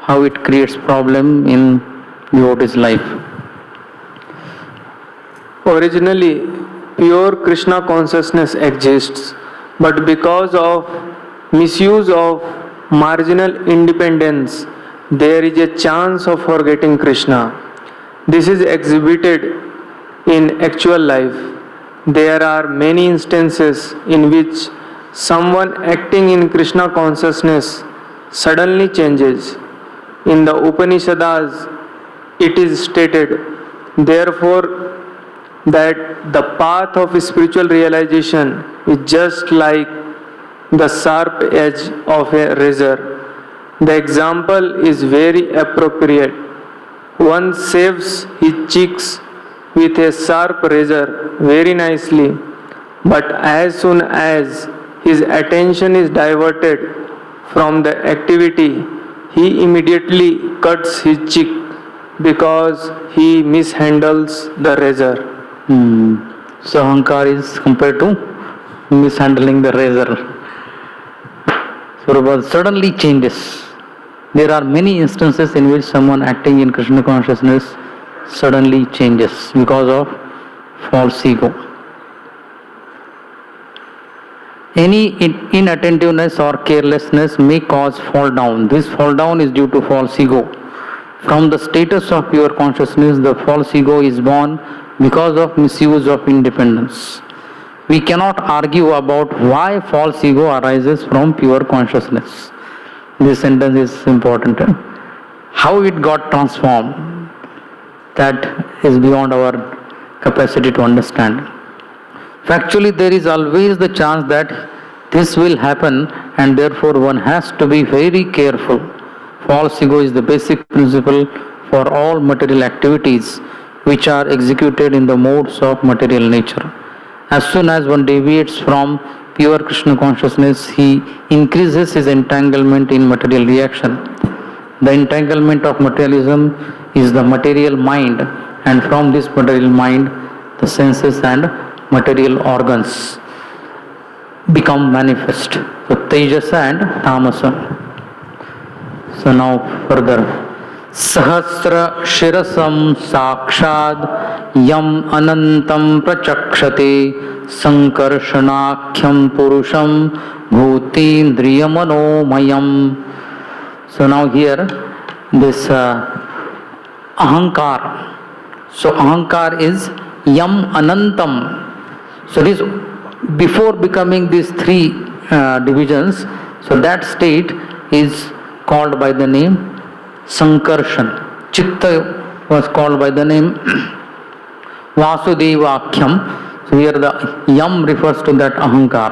how it creates problem in devotee's life. Originally, pure Krishna consciousness exists, but because of misuse of marginal independence, there is a chance of forgetting Krishna. This is exhibited in actual life. There are many instances in which someone acting in Krishna consciousness suddenly changes. In the Upanishads, it is stated, therefore, that the path of spiritual realization is just like the sharp edge of a razor. The example is very appropriate. One shaves his cheeks with a sharp razor very nicely, but as soon as his attention is diverted from the activity, he immediately cuts his cheek because he mishandles the razor. So Ahankar is compared to mishandling the razor. So Prabhupada suddenly changes. There are many instances in which someone acting in Krishna consciousness suddenly changes because of false ego. Any inattentiveness or carelessness may cause fall down. This fall down is due to false ego. From the status of pure consciousness, the false ego is born because of misuse of independence. We cannot argue about why false ego arises from pure consciousness. This sentence is important. How it got transformed, that is beyond our capacity to understand. Factually, there is always the chance that this will happen, and therefore one has to be very careful. False ego is the basic principle for all material activities which are executed in the modes of material nature. As soon as one deviates from pure Krishna consciousness, he increases his entanglement in material reaction. The entanglement of materialism is the material mind, and from this material mind, the senses and material organs become manifest. So Tejasa and Tamasa. So now further. Sahasra shirasam sakshad yam anantam prachakshate sankarshanakhyam purusham bhutindriya manomayam. So now here this ahankar. So ahankar is yam anantam. So this before becoming these three divisions, so that state is called by the name Sankarshan. Chitta was called by the name Vasudevakhyam. So here the yam refers to that ahankar.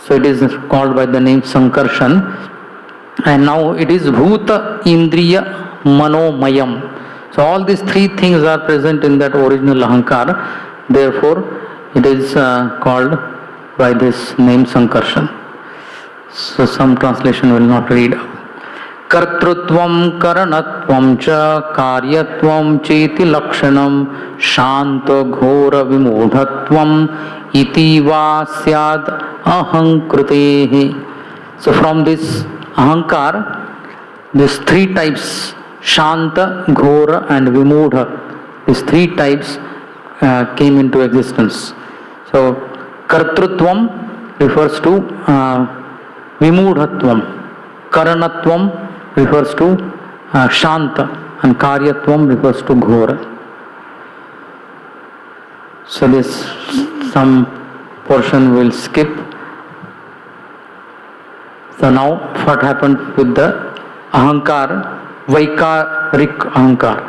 So it is called by the name Sankarshan. And now it is Bhuta Indriya Manomayam. So all these three things are present in that original ahankar. Therefore, it is called by this name Sankarshan. So some translation will not read. Kartrutvam karanatvam cha karyatvam cheti lakshanam shanta ghora vimodhatvam iti va syad ahankrutehi. So from this ahankar, these three types, shanta, ghora and vimodha, these three types came into existence. So kartrutvam refers to vimudhatvam, karanatvam refers to shanta, and karyatvam refers to ghora. So this some portion will skip. So now what happened with the ahankar, vaikarik ahankar.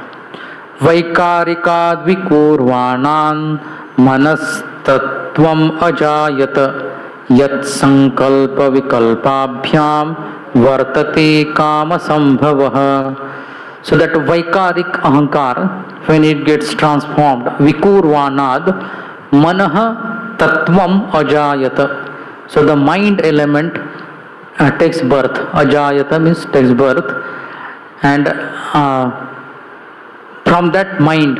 Vaikarikad vikurvanan manas tattvam ajayata yat sankalpa vikalpabhyam vartate kama sambhavah. So that Vaikarik ahankar, when it gets transformed, vikurvanad manaha tattvam ajayata. So the mind element takes birth. Ajayata means takes birth, and from that mind,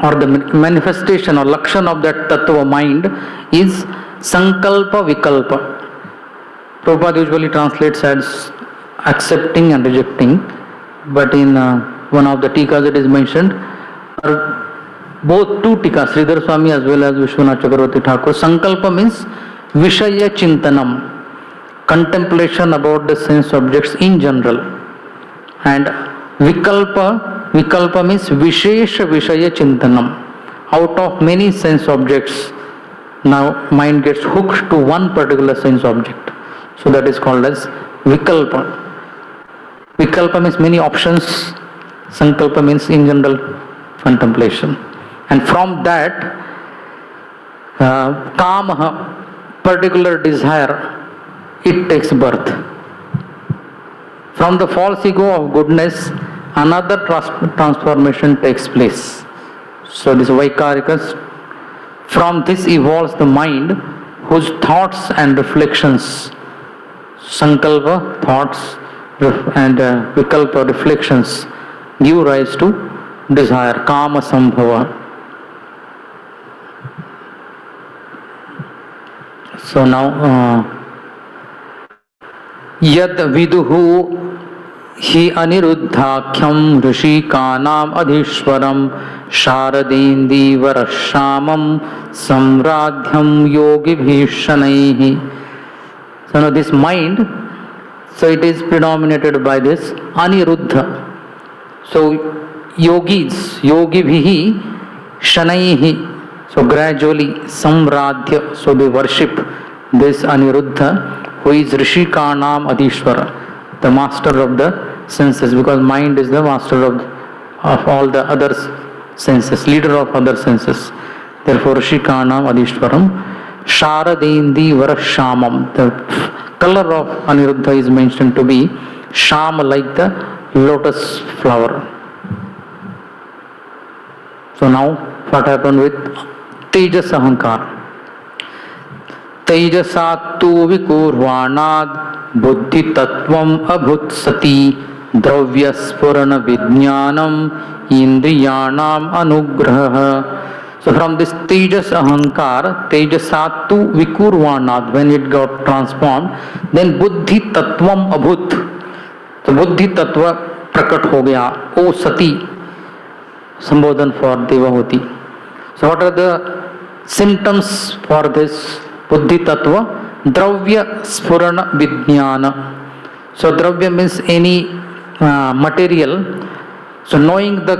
or the manifestation or lakshan of that tattva mind is sankalpa vikalpa. Prabhupada usually translates as accepting and rejecting, but in one of the tikas it is mentioned, both two tikas, Sridhar Swami as well as Vishwanath Chakravarti Thakur, sankalpa means vishaya chintanam, contemplation about the sense objects in general, and vikalpa means vishesha vishaya chintanam. Out of many sense objects, now mind gets hooked to one particular sense object. So that is called as vikalpa. Vikalpa means many options. Sankalpa means in general contemplation. And from that, kamaha, particular desire, it takes birth. From the false ego of goodness, another transformation takes place. So this Vaikarikas, from this evolves the mind whose thoughts and reflections, sankalpa, thoughts, and vikalpa, reflections, give rise to desire, kama sambhava. So now, yad viduhu hi aniruddhakyam rishikaanam adhishwaram sharadindi varashamam samradhyam yogibhi shanaihi. So now this mind, so it is predominated by this aniruddha. So yogis, yogibhihi shanaihi, so gradually samradhya, so they worship this aniruddha, who is Rishikanam Adhishwara, the master of the senses, because mind is the master of all the other senses, leader of other senses. Therefore Rishikanam Adhishwaram, Sharadindi Varashamam, the color of Aniruddha is mentioned to be Shama, like the lotus flower. So now what happened with Tejas Ahankar? Tejasattu vikurvanad buddhi tattvam abhut sati dravya spurana vijnanam indriyanam anugraha. So from this Tejas Ahankar, Tejasattu vikurvanad, when it got transformed, then buddhi tattvam abhut. So buddhi tattva prakat ho gaya, O sati, sambodhan for Devahuti. So what are the symptoms for this buddhi tattva? Dravya spurana vijnana. So dravya means any material. So knowing the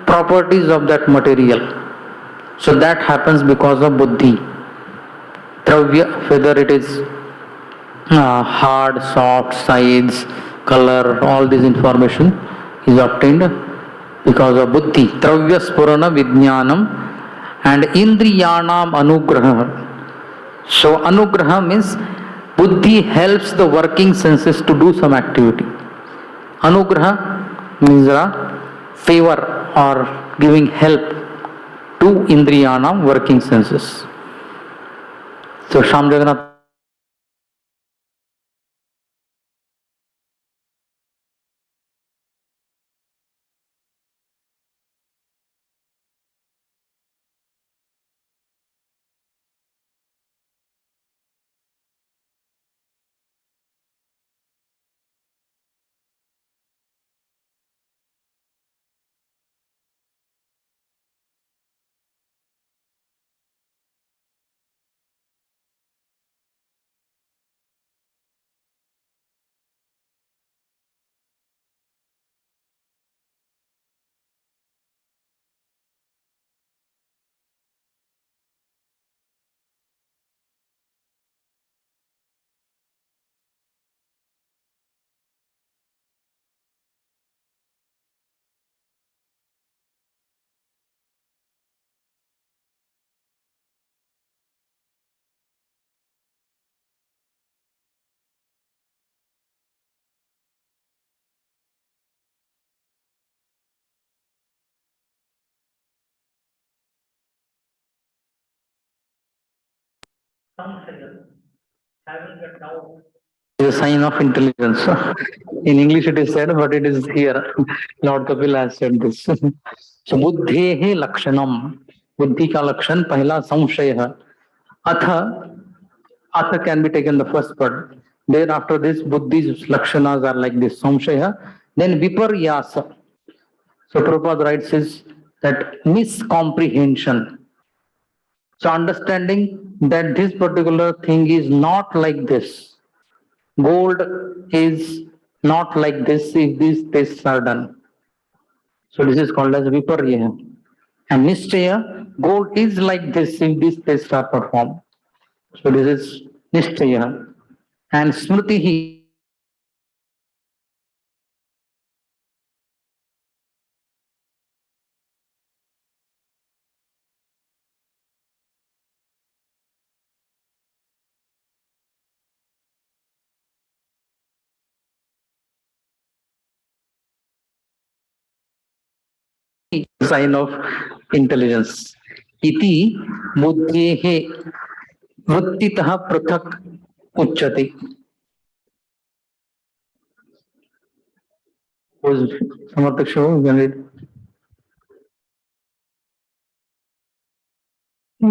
properties of that material. So that happens because of buddhi. Dravya, whether it is hard, soft, size, color, all this information is obtained because of buddhi. Dravya spurana vijnanam and indriyanam anugraha. So anugraha means buddhi helps the working senses to do some activity. Anugraha means favor or giving help to indriyanam, working senses. So Sham Jagannath Is a sign of intelligence. In English it is said, but it is here. Lord Kapil has said this. So बुद्धेः लक्षणम, बुद्धि का लक्षण पहला संशय है. अथ, अथ can be taken the first part. Then after this buddhi's lakshanas are like this samshaya. Then viparyasa. So Prabhupada writes is that miscomprehension. So understanding that this particular thing is not like this. Gold is not like this if these tests are done. So this is called as viparya. And nishchaya, gold is like this if these tests are performed. So this is nishchaya. And smriti, sign of intelligence. Iti buddhehe वृत्तितः पृथक उच्यते. समर्थक show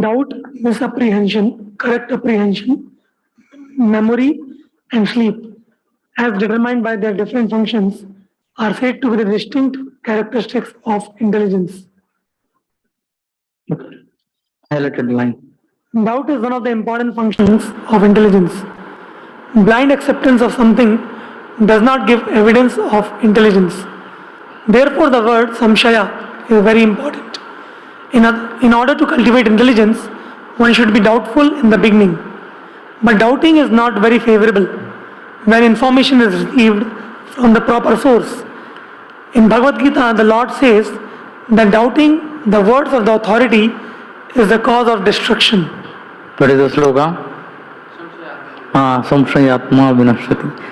doubt, misapprehension, correct apprehension, memory, and sleep, as determined by their different functions, are said to be the distinct characteristics of intelligence. highlighted line. Doubt is one of the important functions of intelligence. Blind acceptance of something does not give evidence of intelligence. Therefore, the word samshaya is very important. In order to cultivate intelligence, one should be doubtful in the beginning. But doubting is not very favorable when information is received from the proper source. In Bhagavad Gita, the Lord says that doubting the words of the authority is the cause of destruction. What is the slogan? Samshayatma vinashati.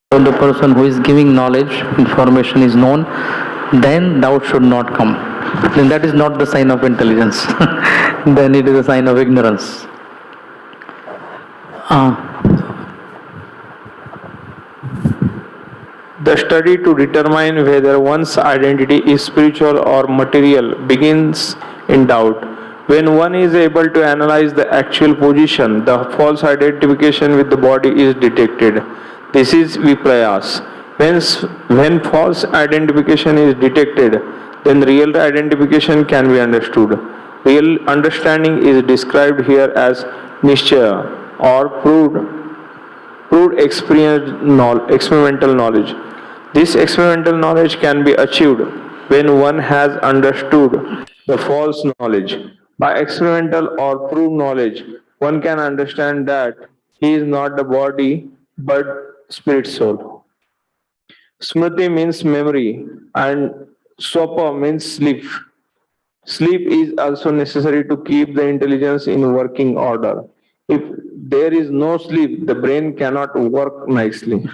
When the person who is giving knowledge, information is known, then doubt should not come. Then that is not the sign of intelligence. Then it is a sign of ignorance. The study to determine whether one's identity is spiritual or material begins in doubt. When one is able to analyze the actual position, the false identification with the body is detected. This is viprayas. When false identification is detected, then real identification can be understood. Real understanding is described here as nishchaya or proved experimental knowledge. This experimental knowledge can be achieved when one has understood the false knowledge. By experimental or proved knowledge, one can understand that he is not the body but spirit soul. Smriti means memory and swapa means sleep. Sleep is also necessary to keep the intelligence in working order. If there is no sleep, the brain cannot work nicely.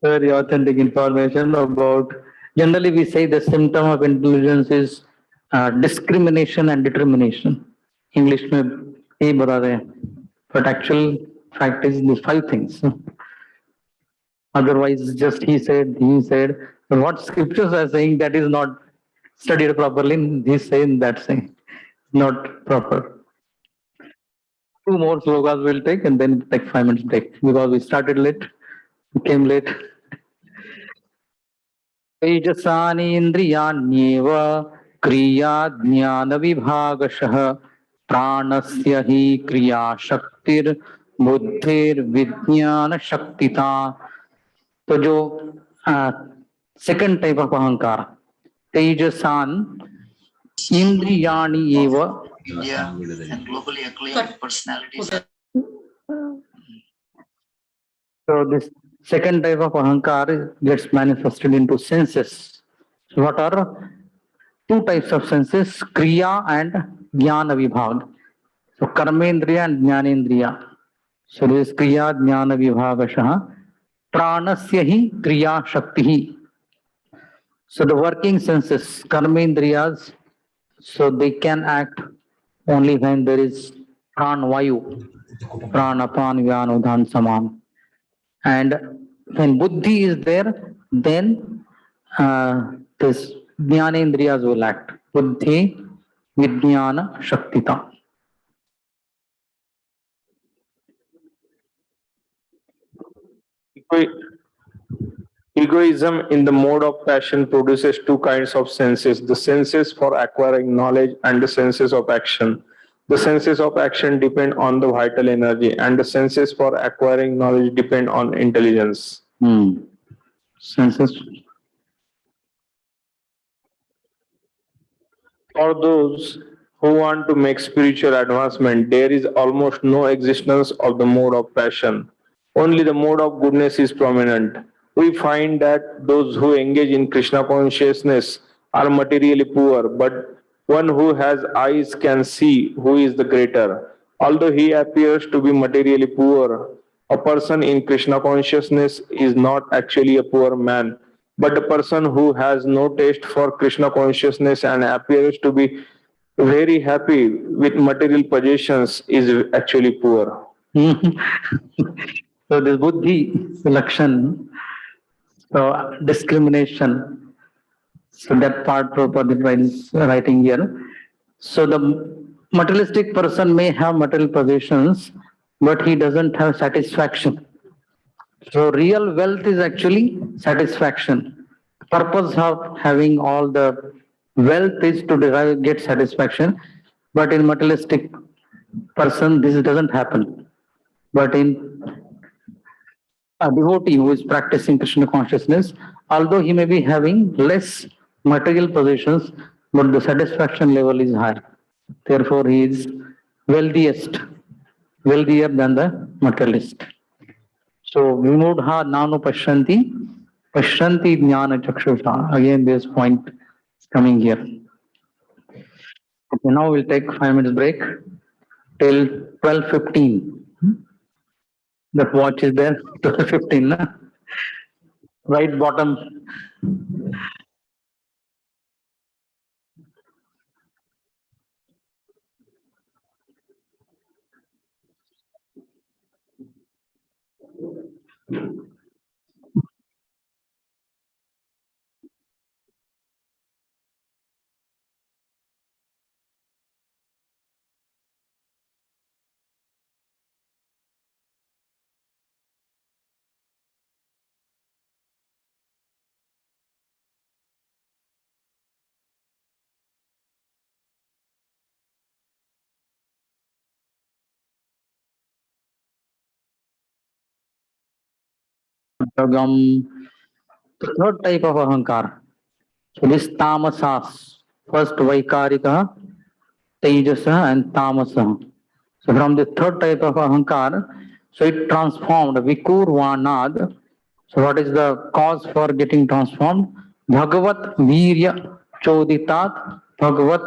Very authentic information about. Generally, we say the symptom of intelligence is discrimination and determination. English में ये बता रहे हैं, but actual fact is these five things. Otherwise, just he said. But what scriptures are saying that is not studied properly. He's saying that's saying not proper. Two more slogas we'll take and then take 5 minutes break because we started late, we came late. तेजसानीन्द्रियाण्येव क्रिया ज्ञान विभागशः प्राणस्य हि क्रिया शक्तिर बुद्धिर्विज्ञान शक्तिता. तो जो second type of अहंकार तेजसान इंद्रियाणि एव. India and globally acclaimed personalities. So this second type of ahankar gets manifested into senses. So what are two types of senses? Kriya and Jnana Vibhag. So Karmendriya and Jnanendriya. So this is Kriya Jnana Vibhagashaha. Pranasya hi Kriya Shakti hi. So the working senses, karmendriyas, so they can act only when there is pran vayu, pran apan vyaan udhan saman. And when buddhi is there, then this jnanendriyas will act. Buddhi vijnana shaktita. Ego- Egoism in the mode of passion produces two kinds of senses, the senses for acquiring knowledge and the senses of action. The senses of action depend on the vital energy, and the senses for acquiring knowledge depend on intelligence. Senses. For those who want to make spiritual advancement, there is almost no existence of the mode of passion. Only the mode of goodness is prominent. We find that those who engage in Krishna consciousness are materially poor, but one who has eyes can see who is the greater. Although he appears to be materially poor, a person in Krishna consciousness is not actually a poor man, but the person who has no taste for Krishna consciousness and appears to be very happy with material possessions is actually poor. So this buddhi selection, so discrimination. So that part Prabhupada is writing here. So the materialistic person may have material possessions, but he doesn't have satisfaction. So real wealth is actually satisfaction. Purpose of having all the wealth is to derive, get satisfaction, but in materialistic person this doesn't happen. But in a devotee who is practicing Krishna consciousness, although he may be having less material possessions, but the satisfaction level is high. Therefore, he is wealthiest, wealthier than the materialist. So, vimudha nanu pashyanti, pashyanti jnana chakshusha. Again, this point is coming here. Okay, now we'll take 5 minutes break till 12:15. That watch is there, 12:15, na? Right bottom. The third type of ahankar. So this tamasas, first vaikarika, tejasa and tamasa. So from the third type of ahankar, so it transformed vikur vanad. So what is the cause for getting transformed? Bhagavat virya choditat, Bhagavat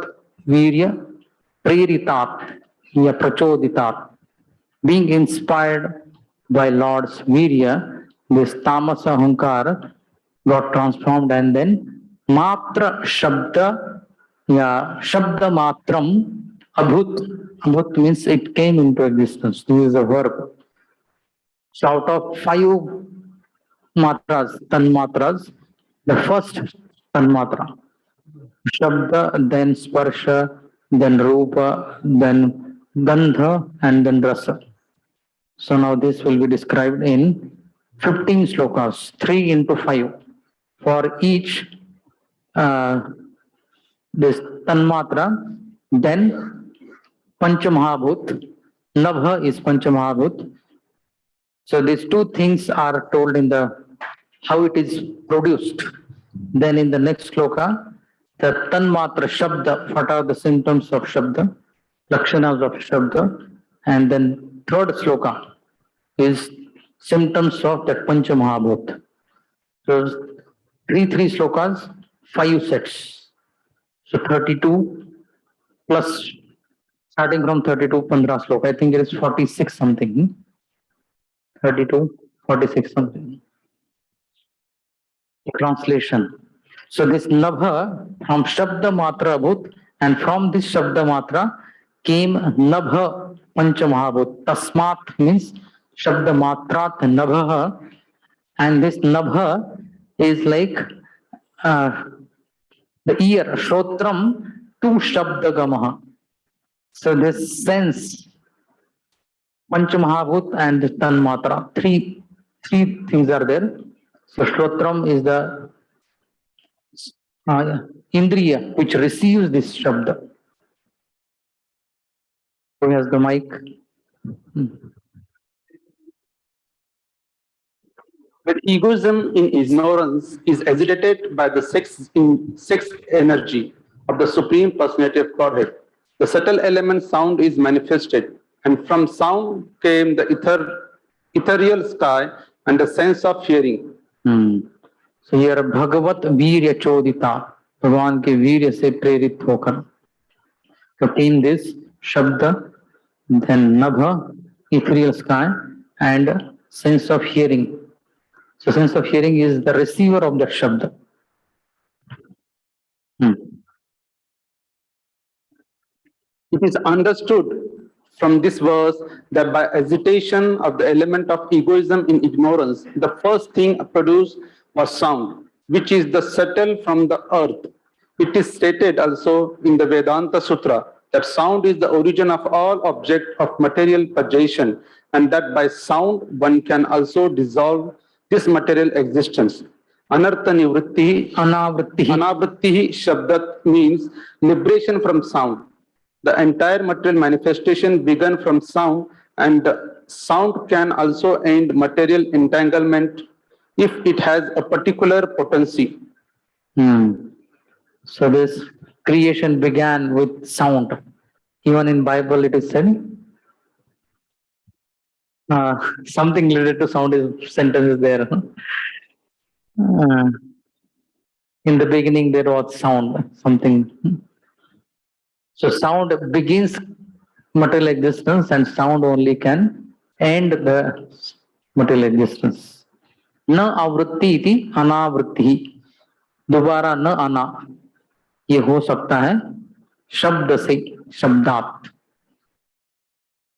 virya preritat, ya prachoditat. Being inspired by Lord's virya, this tamasa ahankar got transformed and then matra shabda, yeah, shabda matram abhut. Abhut means it came into existence. This is a verb. So out of 5 matras, tanmatras, the first tanmatra, shabda, then sparsha, then rupa, then gandha, and then rasa. So now this will be described in 15 slokas, 3 into 5 for each this tanmatra. Then Panchamahabhut, Nabha is Panchamahabhut. So these two things are told in the how it is produced. Then in the next sloka, the tanmatra shabda, what are the symptoms of shabda, lakshanas of shabda, and then third sloka is symptoms of that Pancha Mahabhut. So three slokas, 5 sets. So 32 plus starting from 32, 15 sloka. I think it is 46 something. 32, 46 something. Translation. So this Nabha from Shabda Matra Bhut, and from this Shabda Matra came Nabha Panchamahabhut. Tasmat means Shabda Matrat Nabha, and this Nabha is like uh, the ear, Shrotram to Shabda Gamaha. So this sense, Panchamahabhut and Tanmatra, three things are there. So Shrotram is the Indriya which receives this Shabda. Who has the mic? But egoism in ignorance is agitated by the sex energy of the Supreme Personality of Godhead. The subtle element sound is manifested, and from sound came the ethereal sky and the sense of hearing. So here Bhagavat Virya Chodita, भगवान के वीर्य से प्रेरित होकर contain this Shabda, then Nabha, ethereal sky, and sense of hearing. So sense of hearing is the receiver of that Shabda. It is understood from this verse that by agitation of the element of egoism in ignorance, the first thing produced was sound, which is the subtle from the earth. It is stated also in the Vedanta Sutra that sound is the origin of all object of material possession, and that by sound one can also dissolve this material existence. Anartha nivritti, anavritti shabdat means liberation from sound. The entire material manifestation began from sound, and sound can also end material entanglement if it has a particular potency. So this creation began with sound. Even in Bible it is said. Something related to sound is sentence is there. In the beginning there was sound, something. So sound begins material existence, and sound only can end the material existence. Na avritti iti anavritti. दोबारा न आना ये हो सकता है शब्द से, शब्दात.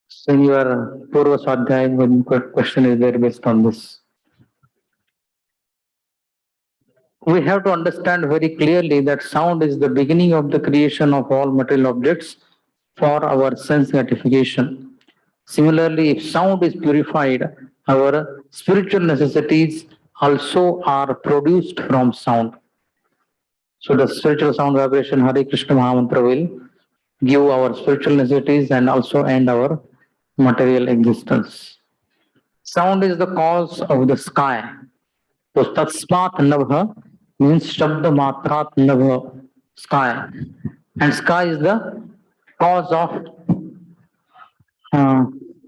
So in your Purva Swadhyay, when question is there based on this. We have to understand very clearly that sound is the beginning of the creation of all material objects for our sense gratification. Similarly, if sound is purified, our spiritual necessities also are produced from sound. So the spiritual sound vibration Hare Krishna Mahamantra will give our spiritual necessities and also end our material existence. Sound is the cause of the sky. So Tatsmat Nabha means Shabda Matrat Nabha, sky. And sky is the cause of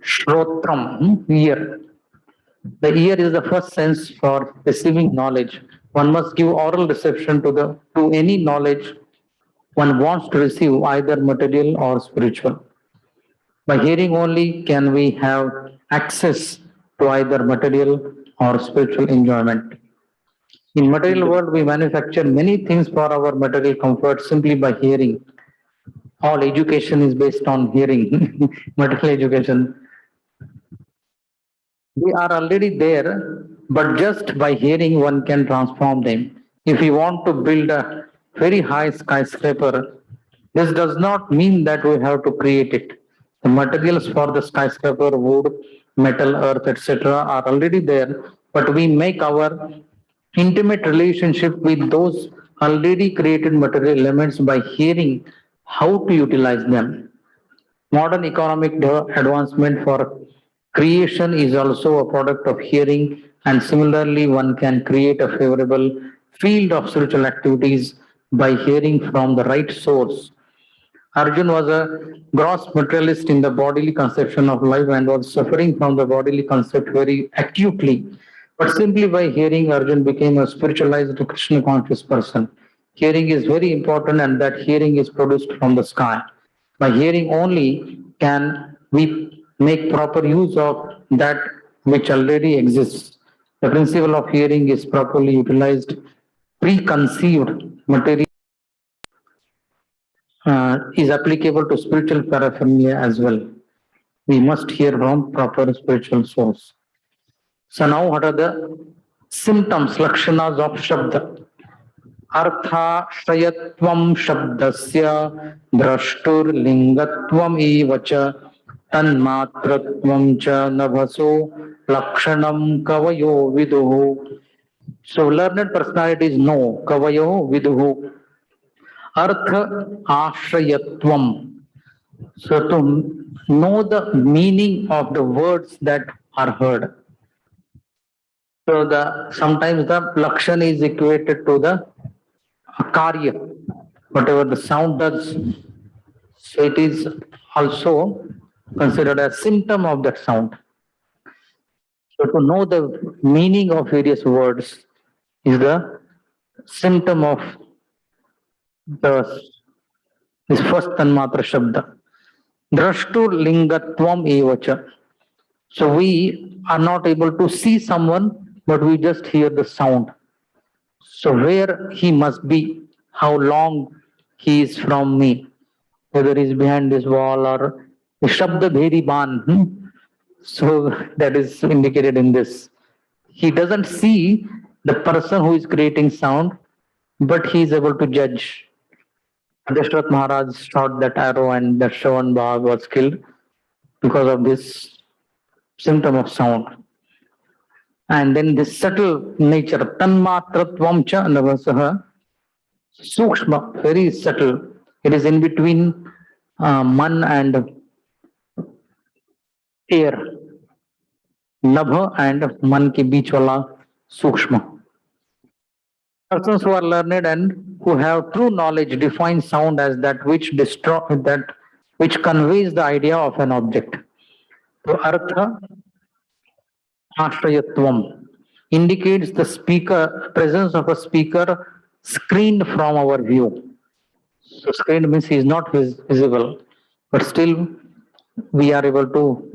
Shrotram, ear. The ear is the first sense for receiving knowledge. One must give oral reception to any knowledge one wants to receive, either material or spiritual. By hearing only can we have access to either material or spiritual enjoyment. In material world, we manufacture many things for our material comfort simply by hearing. All education is based on hearing, material education. They are already there, but just by hearing one can transform them. If we want to build a very high skyscraper, this does not mean that we have to create it. The materials for the skyscraper, wood, metal, earth, etc., are already there, but we make our intimate relationship with those already created material elements by hearing how to utilize them. Modern economic advancement for creation is also a product of hearing, and similarly, one can create a favorable field of spiritual activities by hearing from the right source. Arjun was a gross materialist in the bodily conception of life and was suffering from the bodily concept very acutely. But simply by hearing, Arjun became a spiritualized Krishna conscious person. Hearing is very important, and that hearing is produced from the sky. By hearing only can we make proper use of that which already exists. The principle of hearing is properly utilized. Preconceived material is applicable to spiritual paraphernalia as well. We must hear from proper spiritual source. So now what are the symptoms, lakshanas of shabda? अर्थाश्रयत्वं शब्दस्य द्रष्टुर्लिङ्गत्वम् एव च तन्मात्रत्वं च नभसो लक्षणं कवयो विदुः. So learned personalities know kavayo viduhu. Artha ashrayatvam. So to know the meaning of the words that are heard. So the sometimes the lakshan is equated to the karya, whatever the sound does. So it is also considered a symptom of that sound. So to know the meaning of various words is the symptom of the this first tanmatra shabda. Drashtur lingatvam evacha. So we are not able to see someone, but we just hear the sound. So where he must be, how long he is from me, whether he's behind this wall or the Shabda Bhedi Ban. So that is indicated in this. He doesn't see the person who is creating sound, but he is able to judge. Dashrath Maharaj shot that arrow and that Shravan Bagh was killed because of this symptom of sound. And then this subtle nature, tanmatratvam cha navasaha, sukshma, very subtle. It is in between man and air. Nabha and man ke beech wala sukshma. Persons who are learned and who have true knowledge define sound as that which conveys the idea of an object. So artha ashrayatvam indicates the speaker, presence of a speaker screened from our view. So screened means he is not visible, but still we are able to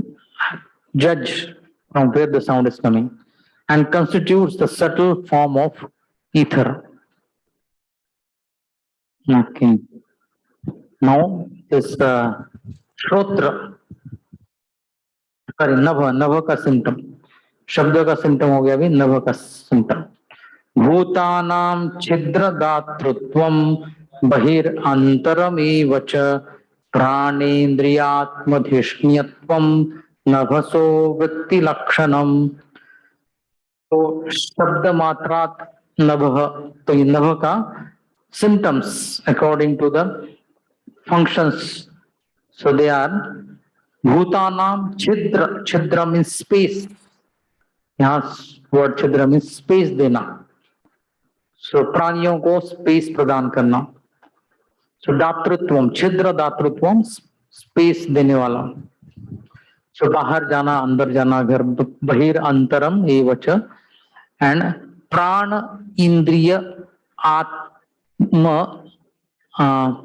judge from where the sound is coming, and constitutes the subtle form of ether. Okay. Now this shrotra, sorry, नभ का symptom, शब्द का symptom हो गया अभी, नभ का symptom. भूतानां छिद्र दातृत्वं बहिरंतरमेव च प्राणेन्द्रियात्मधिष्ण्यत्वं नभसो वृत्ति लक्षणम. तो शब्द मात्रात नभ, तो ये नभ का symptoms according to the functions. So they are bhutanam chidra. Chidra means space. यहाँ word chidra means space देना. So प्राणियों को space प्रदान करना. So दातृत्वम, छिद्र दातृत्वम, space देने वाला. So बाहर जाना, अंदर जाना, घर बहिर अंतरम एवच, and प्राण इंद्रिय आत्म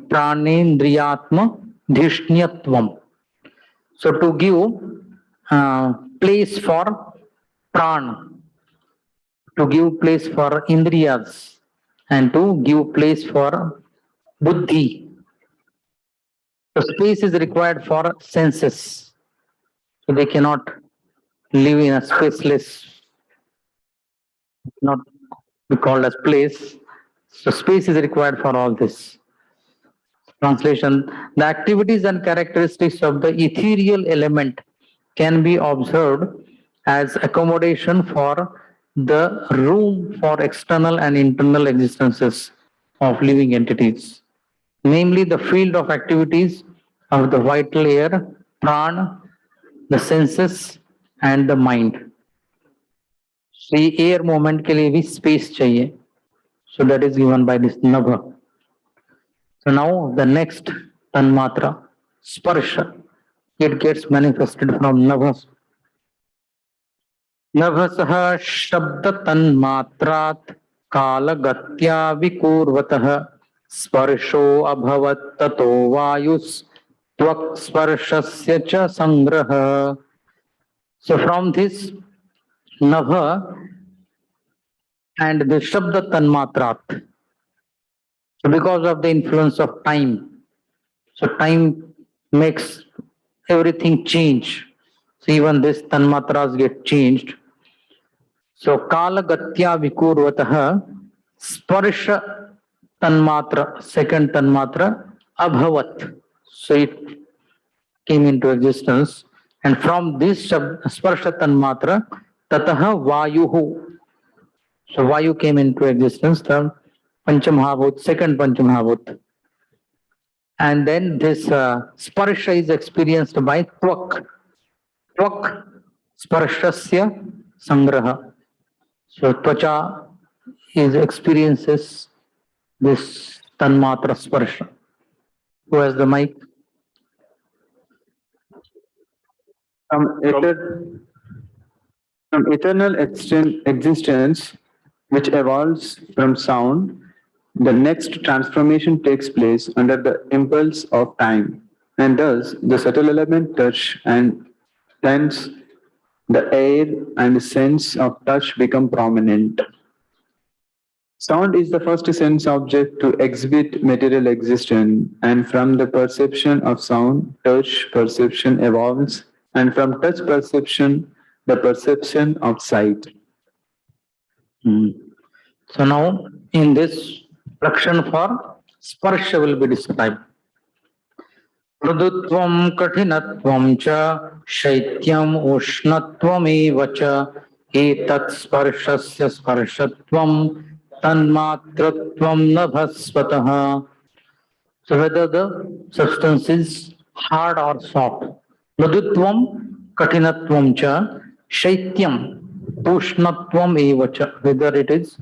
pranendriyatma dhishniyatvam. So to give place for pran, to give place for indriyas, and to give place for buddhi. So space is required for senses. So they cannot live in a spaceless, not be called as place. So space is required for all this. Translation: the activities and characteristics of the ethereal element can be observed as accommodation for the room for external and internal existences of living entities, namely the field of activities of the vital air, prana, the senses and the mind. So air movement के लिए भी space चाहिए. So that is given by this nabha. So now the next tanmatra, sparsha, it gets manifested from nabhas. Nabhasah shabda tanmatrat kalagatya vikurvatah sparsho abhavat tato vayus tvak sparshasya cha sangraha. So from this Nabha and the Shabda Tanmatrat. So because of the influence of time, so time makes everything change. So even this Tanmatras get changed. So Kala Gatya Vikurvataha Sparsha Tanmatra, second Tanmatra, Abhavat. So it came into existence. And from this Sparsha Tanmatra, Tataha Vayuhu. So Vayu came into existence, the Panchamahabhut, second Panchamahabhut. And then this Sparsha is experienced by Tvak. Tvak Sparshasya Sangraha. So Tvacha is experiences this Tanmatra Sparsha. Who has the mic? From, from eternal existence, which evolves from sound, the next transformation takes place under the impulse of time, and thus the subtle element touch and hence the air and sense of touch become prominent. Sound is the first sense object to exhibit material existence, and from the perception of sound, touch perception evolves, and from touch perception, the perception of sight. So now in this fraction for Sparsha will be described. मृदुत्वं कठिनत्वं च शैत्यम् उष्णत्वमेव च एतत् स्पर्शस्य स्पर्शत्वं तन्मात्रत्वं नभस्वतः. So whether the substance is hard or soft. Mridutvam katinatvam cha shaityam ushnatvam eva cha, whether it is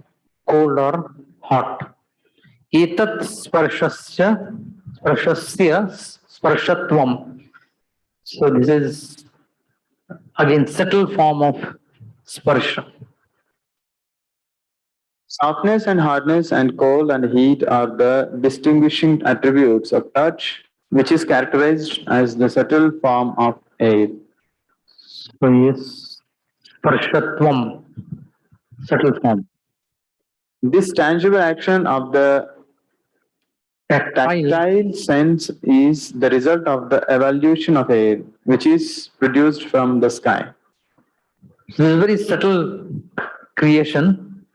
cold or hot. Etat sparshasya sparshatvam. So this is again subtle form of sparsha. Softness and hardness and cold and heat are the distinguishing attributes of touch, which is characterized as the subtle form of air. So yes, sparshatvam, subtle form. This tangible action of the tactile sense is the result of the evolution of air, which is produced from the sky. This is a very subtle creation.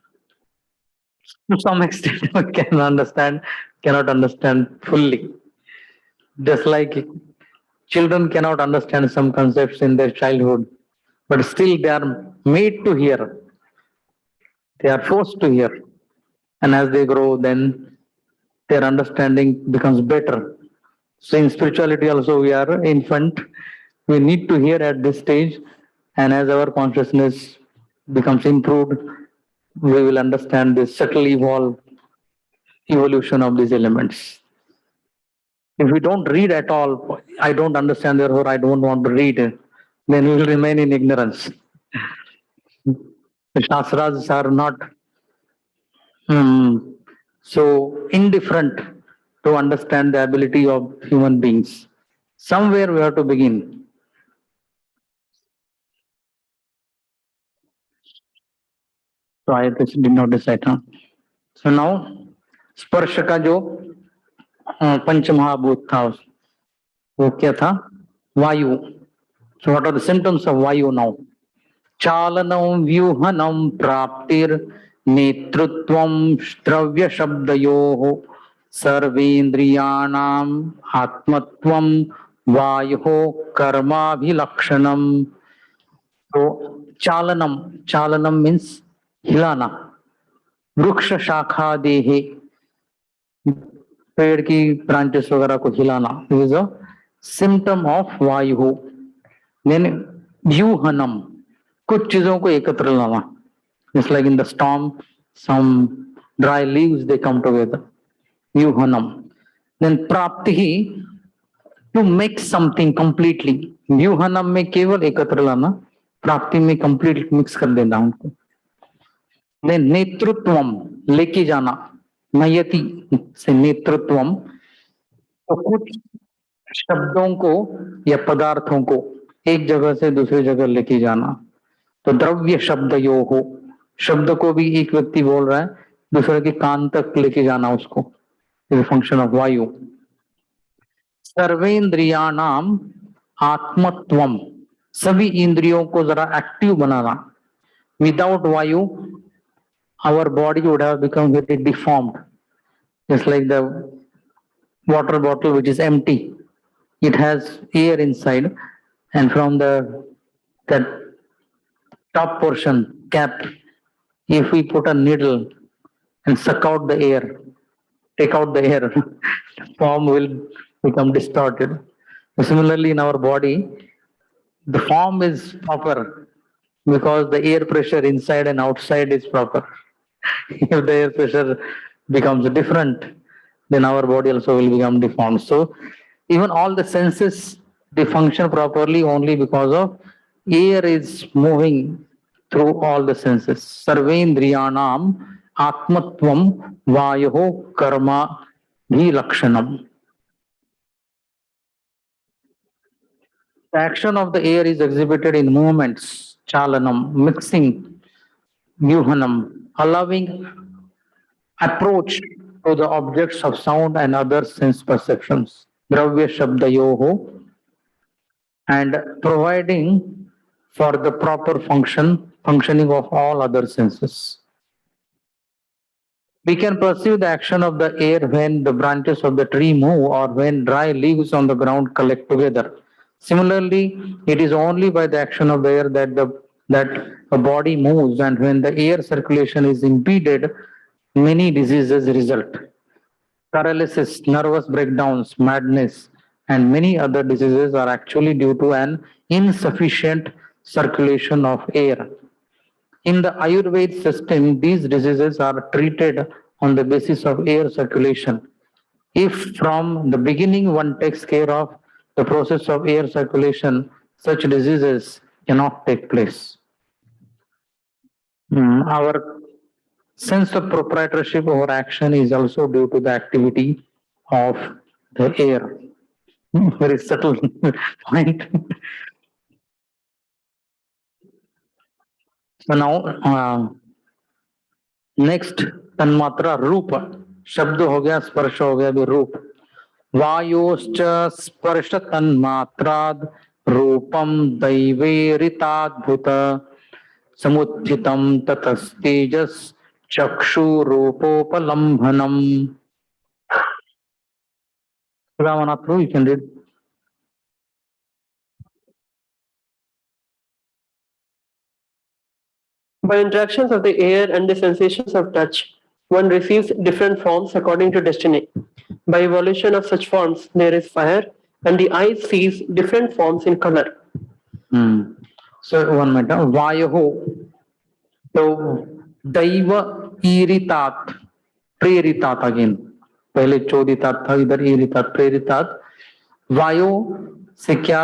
To some extent, one can understand, cannot understand fully. Just like children cannot understand some concepts in their childhood, but still they are made to hear. They are forced to hear. And as they grow, then their understanding becomes better. So in spirituality also we are infant. We need to hear at this stage, and as our consciousness becomes improved, we will understand this subtle evolution of these elements. If we don't read at all, I don't understand, therefore I don't want to read, then we will remain in ignorance. The Shastras are not so indifferent to understand the ability of human beings. Somewhere we have to begin. So I did not decide. Huh? So now स्पर्श का जो पंचमहाभूत था वो क्या था? वायु. So what are the symptoms of vayu now? चालनं व्यूहनं प्राप्तिर नेतृत्वं श्रव्य शब्दयोः सर्वेन्द्रियाणाम् आत्मत्वं वायोः कर्माभिलक्षणम्. तो चालनम means हिलाना. वृक्ष शाखा देहे, पेड़ की ब्रांचेस वगैरह को हिलाना, this is a symptom of vayu. Then vyuhanam, कुछ चीजों को एकत्र लाना. Just like in the storm some dry leaves they come together. Vyuhanam. Then prapti ही, टू मेक समथिंग कंप्लीटली. व्यूहनम में केवल एकत्र लाना, प्राप्ति में कंप्लीट मिक्स कर देना उनको. देन नेतृत्वम, लेके जाना. नयति से नेतृत्वम, तो कुछ शब्दों को या पदार्थों को एक जगह से दूसरी जगह लेके जाना. तो द्रव्य शब्द यो हो, शब्द को भी एक व्यक्ति बोल रहा है, दूसरे के कान तक लेके जाना उसको, फंक्शन ऑफ वायु। सर्वेंद्रियाणाम आत्मत्वम, सभी इंद्रियों को जरा एक्टिव बनाना। विदाउट वायु our body would have become very deformed, just like the water bottle which is empty. It has air inside, and from the that top portion cap, if we put a needle and suck out the air, take out the air, the form will become distorted. Similarly, in our body, the form is proper because the air pressure inside and outside is proper. If the air pressure becomes different, then our body also will become deformed. So even all the senses, they function properly only because of air is moving through all the senses. Sarvendriyanam atmatvam vayoho karma bhi lakshanam. The action of the air is exhibited in movements, chalanam, mixing, vyuhanam, allowing approach to the objects of sound and other sense perceptions, dravya shabdayoho, and providing for the proper functioning of all other senses. We can perceive the action of the air when the branches of the tree move or when dry leaves on the ground collect together. Similarly, it is only by the action of the air that a body moves, and when the air circulation is impeded, many diseases result. Paralysis, nervous breakdowns, madness, and many other diseases are actually due to an insufficient circulation of air. In the Ayurveda system, these diseases are treated on the basis of air circulation. If from the beginning one takes care of the process of air circulation, such diseases cannot take place. Our sense of proprietorship over action is also due to the activity of the air. Very subtle point. So now, next तन्मात्रा रूप, शब्द हो गया, स्पर्श हो गया, भी रूप। वायोश्च स्पर्श तन्मात्राद रूपम दैवेरिताद्भुत समुत्थितम ततस्तेजस चक्षु रूपोपलम्भनम। Ramanath, you can read. By interactions of the air and the sensations of touch, one receives different forms according to destiny. By evolution of such forms, there is fire, and the eye sees different forms in color. So, one minute. Vayaho. So, Daiva iritat, preritat again. पहले चोदितात था, इधर iritat, preritat. वायु से क्या,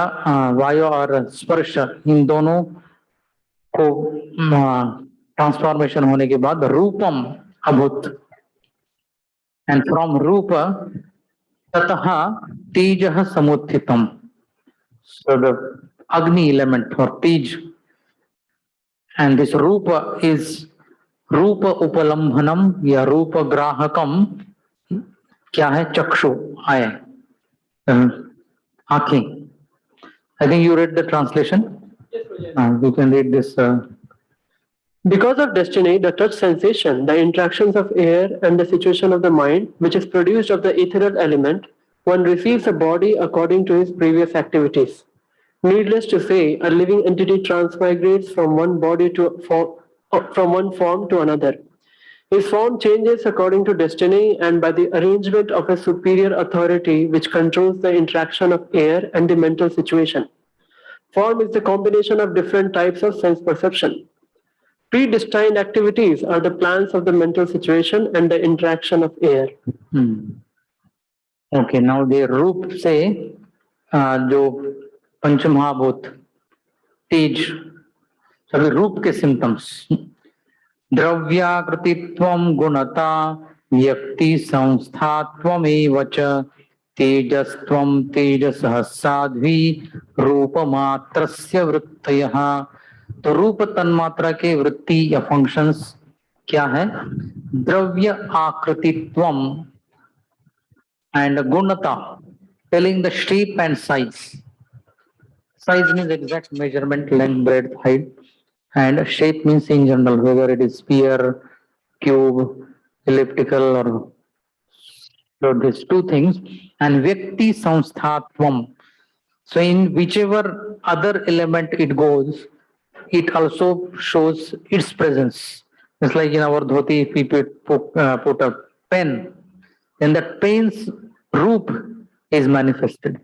वायु और स्पर्श इन दोनों को ट्रांसफॉर्मेशन होने के बाद रूपम अभूत, एंड फ्रॉम रूप ततः तेजः समुत्थितम, सो द अग्नि एलिमेंट और तेज, एंड दिस रूप इज रूप उपलम्भनम या रूप ग्राहकम। क्या है? चक्षु, आय, आंखें। I think you read the translation. You can read this. Because of destiny, the touch sensation, the interactions of air, and the situation of the mind, which is produced of the ethereal element, one receives a body according to his previous activities. Needless to say, a living entity transmigrates from one body from one form to another. His form changes according to destiny and by the arrangement of a superior authority which controls the interaction of air and the mental situation. Form is the combination of different types of sense perception. Predestined activities are the plans of the mental situation and the interaction of air. Okay, now the रूप से जो पंचमहाभूत तेज, सभी रूप के symptoms, द्रव्याकृतित्वम गुणता व्यक्ति संस्थात्वमेव च तेजस्त्वम तेजसः साध्वी रूपमात्रस्य वृत्तयः तो रूप तन्मात्रा के वृत्ति या फंक्शंस क्या है? द्रव्य आकृतित्वम and gunata, telling the shape and size. Size means exact measurement, length, breadth, height, and shape means in general, whether it is sphere, cube, elliptical, or so these two things. And Vyakti Samsthatvam. So in whichever other element it goes, it also shows its presence. It's like in our dhoti, if we put a pen, then that pen's roop is manifested.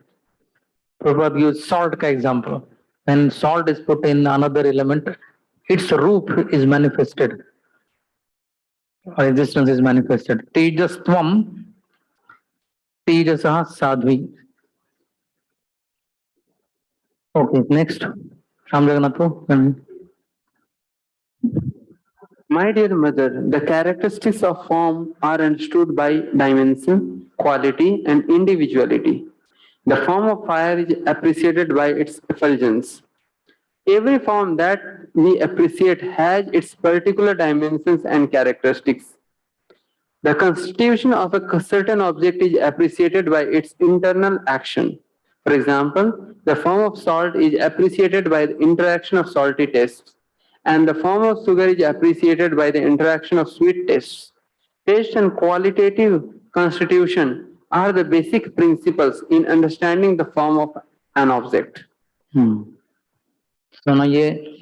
Prabhupada used salt ka example. When salt is put in another element, its roop is manifested, or existence is manifested. Tejastvam, Tejasah Sadhvi. Okay, next. Ram Jagannath. My dear mother, the characteristics of form are understood by dimension, quality, and individuality. The form of fire is appreciated by its effulgence. Every form that we appreciate has its particular dimensions and characteristics. The constitution of a certain object is appreciated by its internal action. For example, the form of salt is appreciated by the interaction of salty tastes, and the form of sugar is appreciated by the interaction of sweet tastes. Taste and qualitative constitution are the basic principles in understanding the form of an object. तो ना ये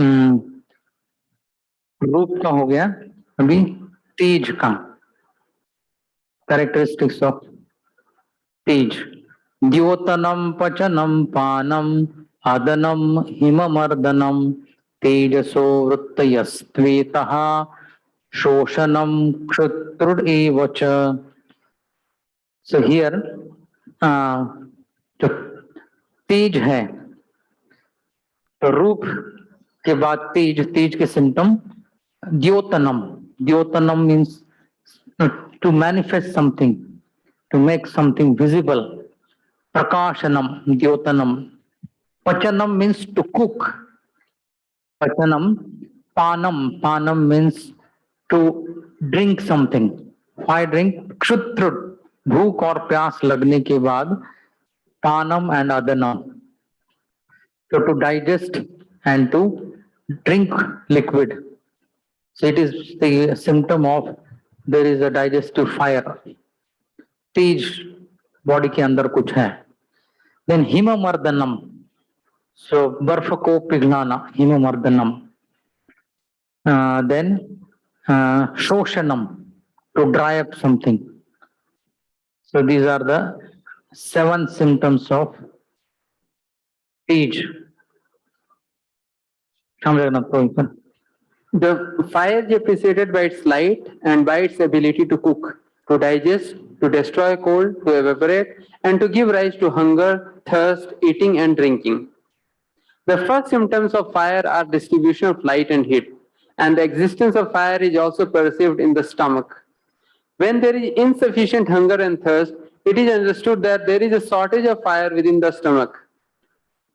रूप का हो गया, अभी तेज का characteristics of तेज. द्योतनम पचनम पानम आदनम हिममर्दनम तेजसो वृत्तयस्त्वेतः शोषणम क्षुत्रुड एव च. सो हियर जो तेज है, तो रूप के बाद तेज, तेज के सिम्टम द्योतनम. द्योतनम means to manifest something, to make something visible. प्रकाशनम, द्योतनम. पचनम मीन्स टू कुक. पचनम. पानम, पानम means to drink something. Why drink? क्षुत्र, भूख और प्यास लगने के बाद पानम एंड अदनम. So to digest and to drink liquid. So it is the symptom of there is a digestive fire. Tej body के अंदर कुछ है. Then हिममर्दनम, so बर्फ को पिघलाना, हिममर्दनम. Then शोषणम, to dry up something. So these are the 7 symptoms of Tej. The fire is appreciated by its light and by its ability to cook, to digest, to destroy cold, to evaporate, and to give rise to hunger, thirst, eating, and drinking. The first symptoms of fire are distribution of light and heat, and the existence of fire is also perceived in the stomach. When there is insufficient hunger and thirst, it is understood that there is a shortage of fire within the stomach.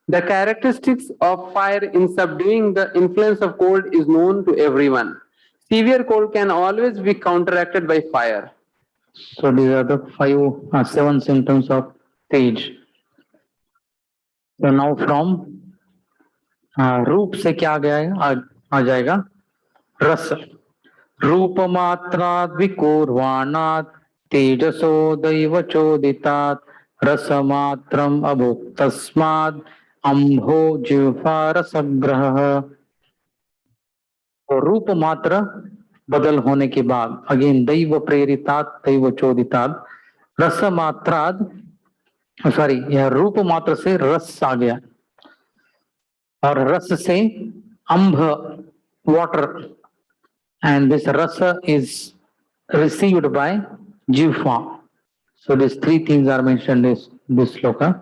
The characteristics of fire in subduing the influence of cold is known to everyone. Severe cold can always be counteracted by fire. So these are the 7 symptoms of tej. So now from रूप से क्या आ गया, आ जाएगा रस. रूप मात्राद विकोर्वाणात तेजसो दैव चोदितात रस मात्रम अभुक्त तस्माद अम्भो जिह्वा रसग्रह. तो रूप मात्र बदल होने के बाद अगेन दैव प्रेरितात दैव चोदितात रस मात्राद, सॉरी यह रूप मात्र से रस आ गया, और रस से अंभ water, and this rasa is received by jihva. So these 3 things are mentioned in this sloka.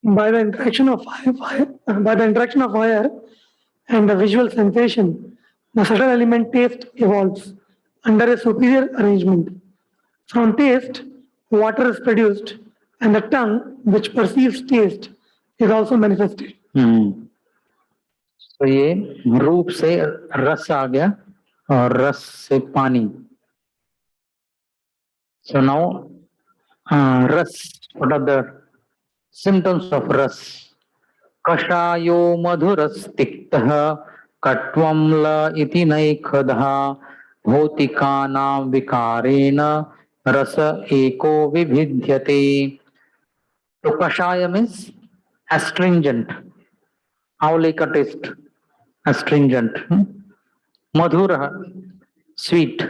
By the interaction of fire and the visual sensation, the subtle element taste evolves under a superior arrangement. From taste, water is produced, and the tongue, which perceives taste, is also manifested. तो ये रूप से रस आ गया और रस से पानी. So now ras, what are the symptoms of ras? Kashayo madhuras tiktah katwamla iti naikadha bhotikanam vikarena rasa eko vibhidyate. So kashaya means astringent. Aule ka taste, astringent. Madhura, sweet.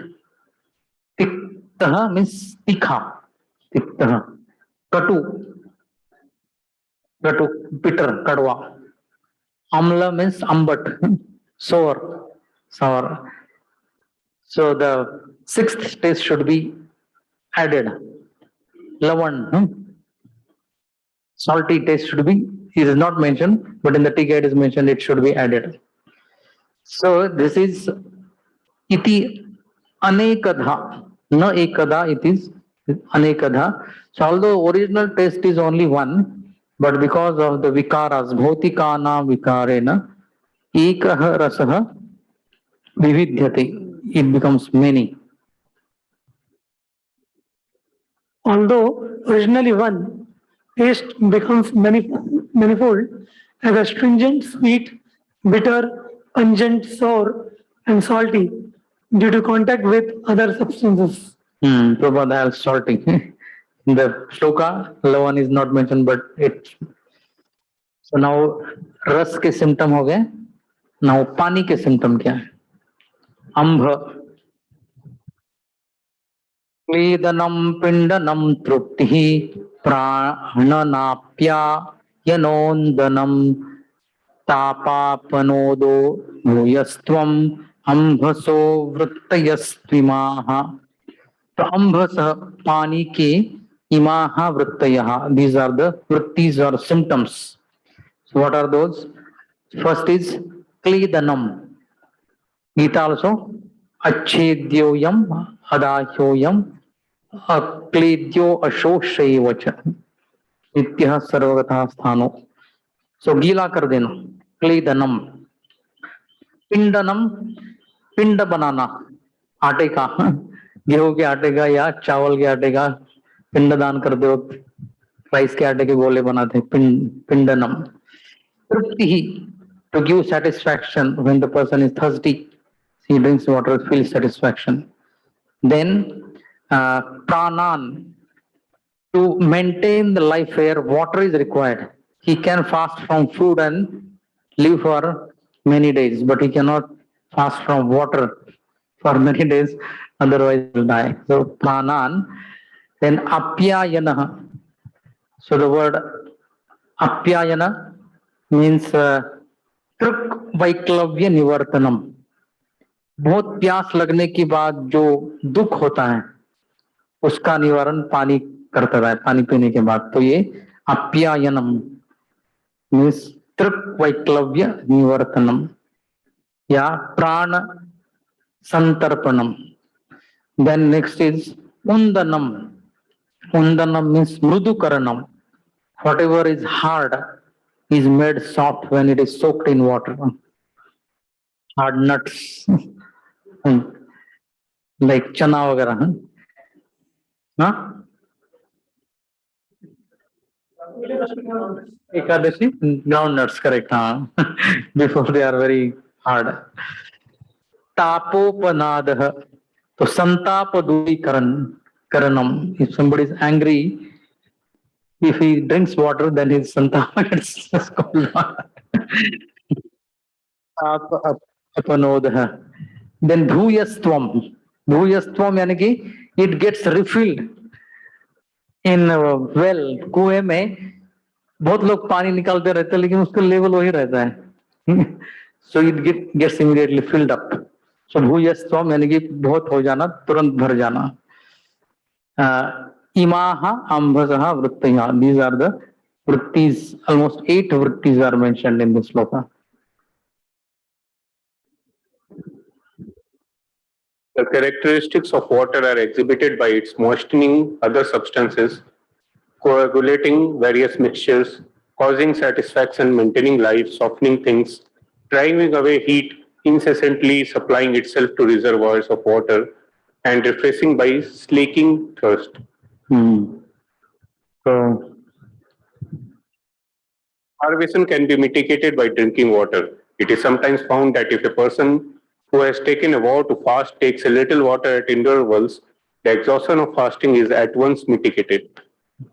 Tiktah means tikha. Tiktah. Katu, katu, bitter, kadwa. Amla means ambat, sour, sour. So the sixth taste should be added. Lavan, salty taste should be, it is not mentioned, but in the tea guide is mentioned it should be added. So this is iti anekadha, na ekada, it is anekadha. So although original taste is only one, but because of the vikaras, bhautikana vikarena, ekah rasaha vividhyate, it becomes many. Although originally one, taste becomes manifold as astringent, sweet, bitter, pungent, sour, and salty due to contact with other substances. Prabhupada has salty. In the shloka, Lavan is not mentioned, but it. So now रस के symptom हो गए. Now पानी के symptom क्या है? अम्भ, क्लेदनम पिंडनम तृप्तिः प्राणनाप्यायनोन्दनम तापापनोदो भूयस्त्वम अम्भसो वृत्तयस्त्विमाः. तो अम्भस पानी के इमाः वृत्तयः, these are the vrittis or symptoms. So what are those? First is kledanam. Gita also अच्छेद्योयम अदाह्योयम अक्लेद्यो अशोषयेवच नित्यः सर्वगतः स्थानो. सो गीला कर देना. क्लेदनम. पिंडनम, पिंड बनाना आटे का, गेहूं के आटे का या चावल के आटे का पिंड दान कर दो. राइस के आटे के गोले बनाते हैं. पिंडनम. तृप्ति ही, to give satisfaction when the person is thirsty, he drinks water, feels satisfaction. Then pranan, to maintain the life air, water is required. He can fast from food and live for many days, but he cannot fast from water for many days, otherwise he will die. So pranan. Then apyayana. So the word apyayana means trik vaiklavya nivartanam. बहुत प्यास लगने के बाद जो दुख होता है उसका निवारण पानी करता है, पानी पीने के बाद. तो ये अप्यायनम मीन्स तृक वैक्लव्य निवर्तनम या प्राण संतर्पणम. देन नेक्स्ट इज उंदनम. उंदनम मीन्स मृदुकरणम. Whatever is hard is made soft when it is soaked in water. Hard nuts like chana वगैरह. हाँ, एकादशी ground nuts, correct. हाँ, before they are very hard. तापोपनादः, तो संताप दूरीकरणम. If somebody is angry, if he drinks water, then his santapa gets cooled down. Apanodha. Then bhuyastvam. Bhuyastvam यानी कि it gets refilled in well. कुएं में बहुत लोग पानी निकालते रहते हैं लेकिन उसका लेवल वही रहता है. So it gets immediately filled up. So bhuyastvam यानी कि बहुत हो जाना, तुरंत भर जाना. Imaha ambhasaha vrittaya. These are the vrittis. Almost 8 vrittis are mentioned in this sloka. The characteristics of water are exhibited by its moistening other substances, coagulating various mixtures, causing satisfaction, maintaining life, softening things, driving away heat, incessantly supplying itself to reservoirs of water, and refreshing by slaking thirst. So, Starvation can be mitigated by drinking water. It is sometimes found that if a person who has taken a vow to fast takes a little water at intervals, the exhaustion of fasting is at once mitigated.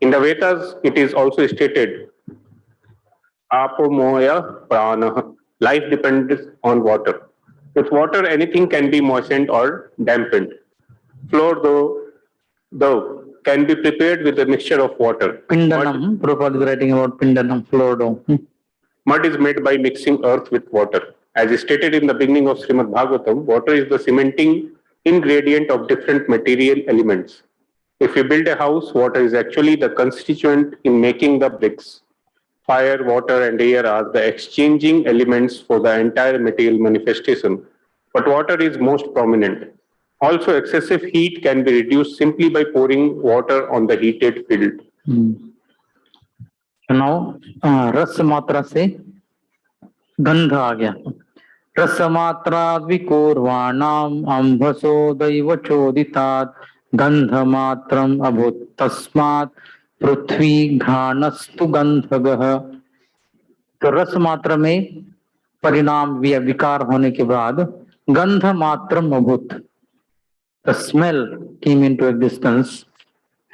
In the Vedas, it is also stated, Apomoya prana, life depends on water. With water, anything can be moistened or dampened. Flour, though, can be prepared with a mixture of water. Pindanam, Prabhupada is writing about Pindanam, Flordo. Mud is made by mixing earth with water. As stated in the beginning of Srimad Bhagavatam, water is the cementing ingredient of different material elements. If you build a house, water is actually the constituent in making the bricks. Fire, water, and air are the exchanging elements for the entire material manifestation, but water is most prominent. Also, excessive heat can be reduced simply by pouring water on the heated field. So now, रस मात्रा से गंध आ गया. रस मात्रा विकोर्वाणाम अम्भसो दैव चोदितात् गंध मात्रम अभूत तस्मात् पृथ्वी घ्राणस्तु गंधगः. तो रस मात्रा में परिणाम या विकार होने के बाद गंध मात्रम अभूत, the smell came into existence,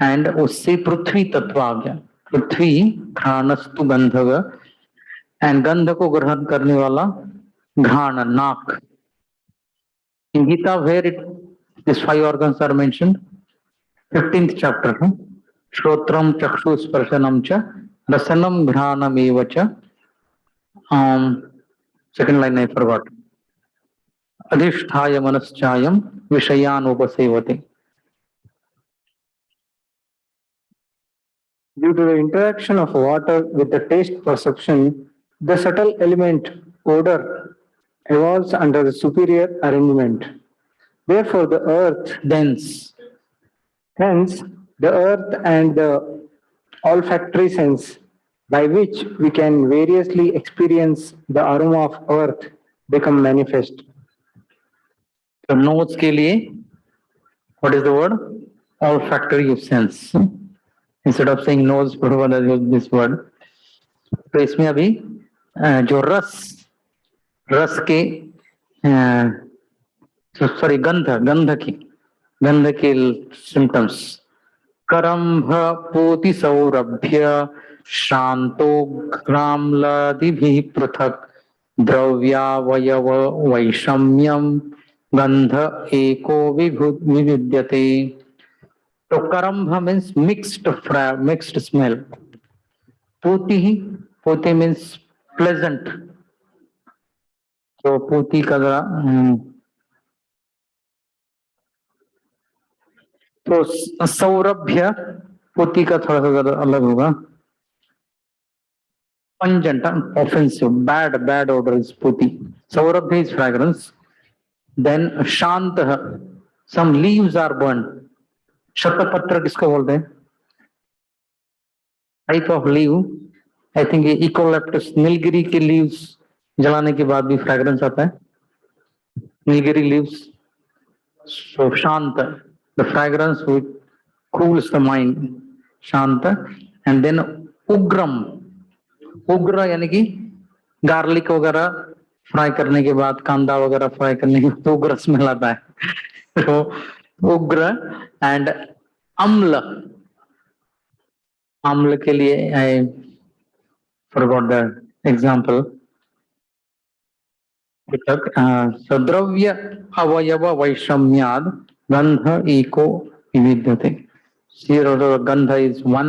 and उससे पृथ्वी तत्व आ गया. पृथ्वी घ्राणस्तु गंधग, एंड गंध को ग्रहण करने वाला घ्राण, नाक. In Gita where it this 5 organs are mentioned, 15th chapter, श्रोत्रम चक्षु स्पर्शनम च रसनम घ्राणम एव च. Second line I forgot. अधिष्ठाय मनश्चायम विषयान उपसेवते. Due to the interaction of water with the taste perception, the subtle element odor evolves under the superior arrangement. Therefore, the earth dense. Hence, the earth and the olfactory sense by which we can variously experience the aroma of earth become manifest. तो knows के लिए what is the word? Olfactory sense. Instead of saying nose, Prabhupada has used this word. तो इसमें अभी जो रस के sorry गंध के सिम्टम्स, करंभ पोति सौरभ्य शांतो ग्राम्लादिभिः पृथक् द्रव्यावयव वैषम्यम गंध एको विविद्यते. तो करंभ मीन्स मिक्स्ड स्मेल. पोति मीन्स प्लेजेंट. तो पोति का तो सौरभ्य पोति का थोड़ा सा अलग होगा. Pungent, offensive, bad odor is puti. Saurabhya is fragrance. Then Shantah, some leaves are burnt. Shatapatra किसको बोलते हैं? Type of leaf. I think eucalyptus, Nilgiri के leaves जलाने के बाद भी fragrance आता है. Nilgiri leaves. So Shanta, the fragrance which cools the mind. Shanta. And then Ugram. उग्र यानी कि गार्लिक वगैरह फ्राई करने के बाद, कांदा वगैरह फ्राई करने के बाद उग्र स्मेल आता है. तो उग्र. एंड अम्ल के लिए आई फॉरगॉट द एग्जांपल. द्रव्य अवयव वैषम्याद गंध एको विविध्यते. गंध is one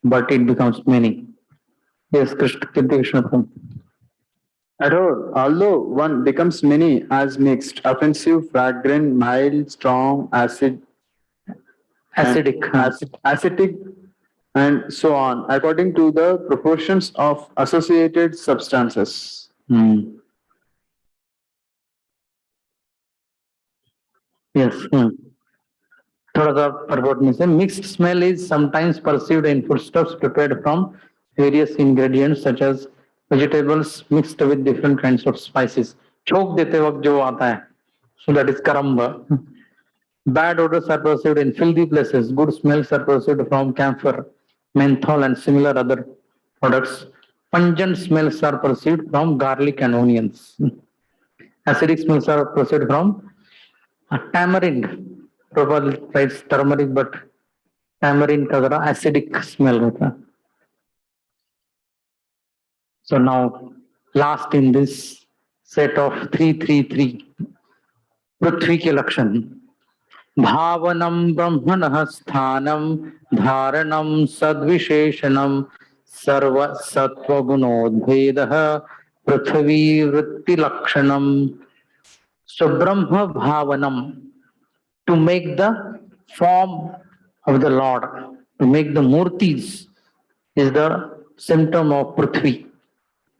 but it becomes many. Yes, Krishna. Although one becomes many as mixed, offensive, fragrant, mild, strong, acidic, and so on, according to the proportions of associated substances. Yes. थोड़ा सा forgot me say. Mixed smell is sometimes perceived in foodstuffs prepared from various ingredients such as vegetables mixed with different kinds of spices. छोक देते वक्त जो आता है, so that is karamba. Bad odors are perceived in filthy places. Good smells are perceived from camphor, menthol, and similar other products. Pungent smells are perceived from garlic and onions. Acidic smells are perceived from tamarind. Prabhupada writes turmeric, but tamarind का जरा acidic smell होता है. So now, last in this set of 333, पृथ्वी के लक्षण. भावनम ब्रह्मणः स्थानम धारणम सद्विशेषणम सर्व सत्वगुणोद्भेदः पृथ्वी वृत्ति लक्षणम. So Brahma Bhavanam, to make the form of the Lord, to make the murtis, is the symptom of Prithvi.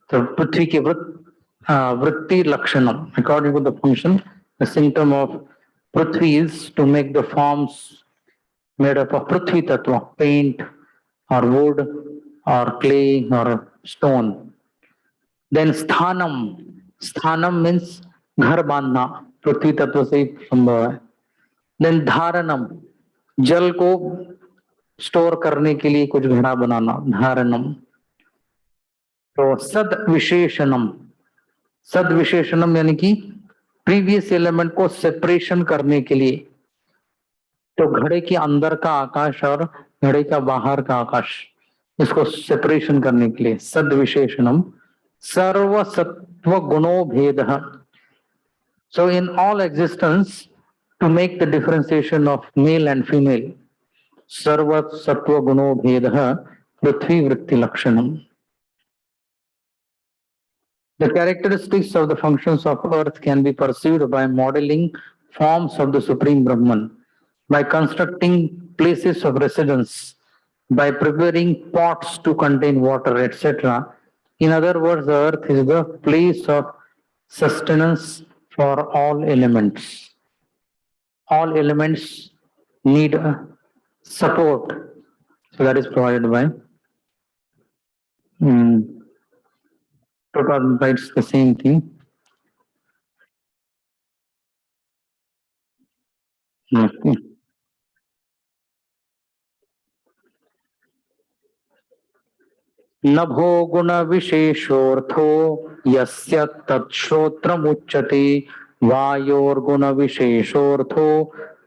So Prithvi ke vritti lakshanam, according to the function, the symptom of Prithvi is to make the forms made up of Prithvi Tattva, paint or wood or clay or stone. Then sthanam means घर बांधना, पृथ्वी तत्व से ही संभव है. Then धारणम, जल को store करने के लिए कुछ घड़ा बनाना, धारणम. तो सद विशेषणम यानी कि प्रीवियस एलिमेंट को सेपरेशन करने के लिए, तो घड़े के अंदर का आकाश और घड़े का बाहर का आकाश, इसको सेपरेशन करने के लिए सद विशेषणम. सर्व सत्व गुणो भेदः. So in all existence, to make the differentiation of male and female, sarva sattva guno bhedah prithvi vritti lakshanam. The characteristics of the functions of earth can be perceived by modeling forms of the Supreme Brahman, by constructing places of residence, by preparing pots to contain water, etc. In other words, the earth is the place of sustenance for all elements. All elements need support, so that is provided by. Prabhupada writes the same thing. Okay. नभो गुण विशेषोर्थो यस्य तच्छ्रोत्रमुच्यते वायोर्गुण विशेषोर्थो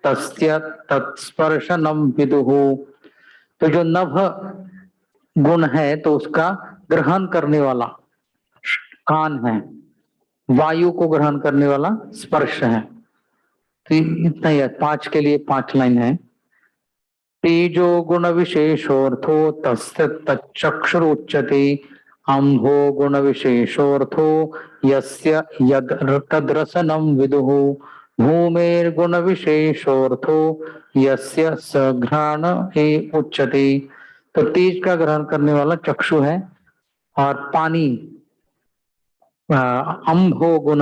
तस्य तत्स्पर्शनम विदुः. तो जो नभ गुण है तो उसका ग्रहण करने वाला कान है, वायु को ग्रहण करने वाला स्पर्श है. तो इतना ही है, 5 के लिए 5 लाइन है. तेजो गुण विशेषोर्थो तस्य तच्चक्षुरुच्यते अंभो गुण विशेषोर्थो यस्य यद तद्रसनम विदुः भूमेर्गुण विशेषोर्थो यस्य सघ्राण ए उच्यते. तो तेज का ग्रहण करने वाला चक्षु है, और पानी अंभो गुण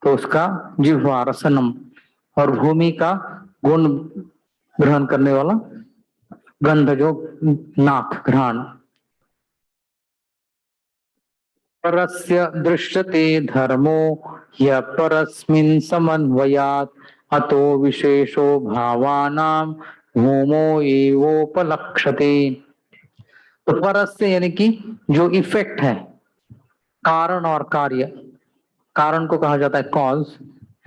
तो उसका जिह्वा रसनम, और भूमि का गुण ग्रहण करने वाला गंध जो नाक घ्राण. परस्य दृश्यते धर्मो ह्य परस्मिन् समन्वयात् अतो विशेषो भावानां भूमो एवोपलक्ष्यते. तो परस्य यानी कि जो इफेक्ट है, कारण और कार्य. कारण को कहा जाता है कॉज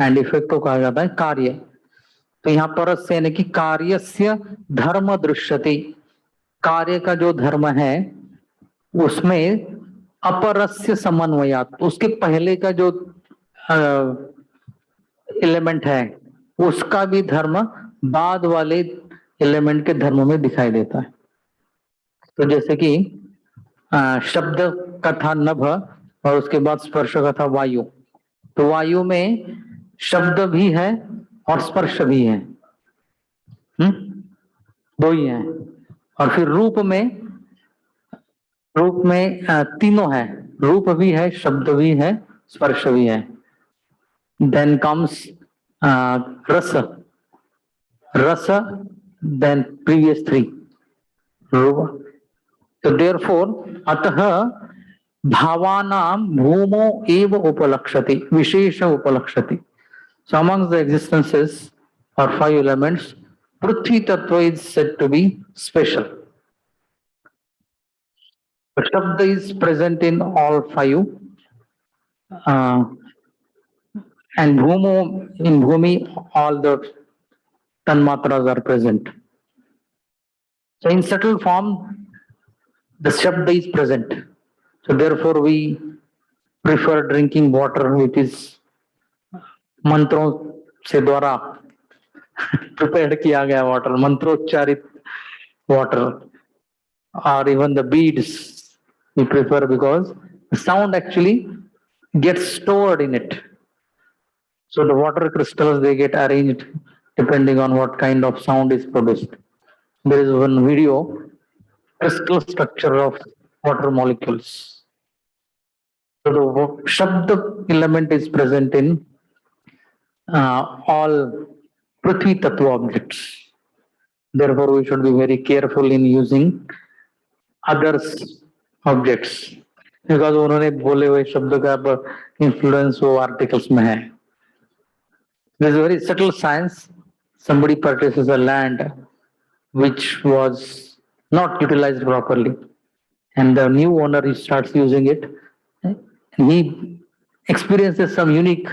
एंड इफेक्ट को कहा जाता है कार्य. तो यहाँ परस्य यानी कि कार्यस्य धर्म दृश्यते, कार्य का जो धर्म है उसमें अपरस्य समन्वयात, उसके पहले का जो एलिमेंट है उसका भी धर्म बाद वाले एलिमेंट के धर्म में दिखाई देता है. तो जैसे कि शब्द का था नभ और उसके बाद स्पर्श का था वायु. तो वायु में शब्द भी है और स्पर्श भी है, दो ही है. और फिर रूप में तीनों है, रूप भी है, शब्द भी है, स्पर्श भी है. देन कम्स रस देन प्रीवियस 3 रूप. तो देयरफॉर अतः bhavanam bhumo eva upalakshati, vishesha upalakshati. So amongst the existences or five elements, Prithvi Tattva is said to be special. The Shabda is present in all five, uh, and Bhumo, in Bhumi, all the Tanmatras are present. So in subtle form, the Shabda is present. So therefore we prefer drinking water which is मंत्रों से द्वारा prepared किया गया water, मंत्रोच्चारित water, or even the beads we prefer because the sound actually gets stored in it. So the water crystals they get arranged depending on what kind of sound is produced. There is one video, crystal structure of water molecules. So the Shabda element is present in all Prithvi Tattva objects. Therefore, we should be very careful in using others objects. Because उन्होंने बोले हुए शब्द का influence वो articles में है. There is a very subtle science. Somebody purchases a land which was not utilized properly, and the new owner he starts using it. And he experiences some unique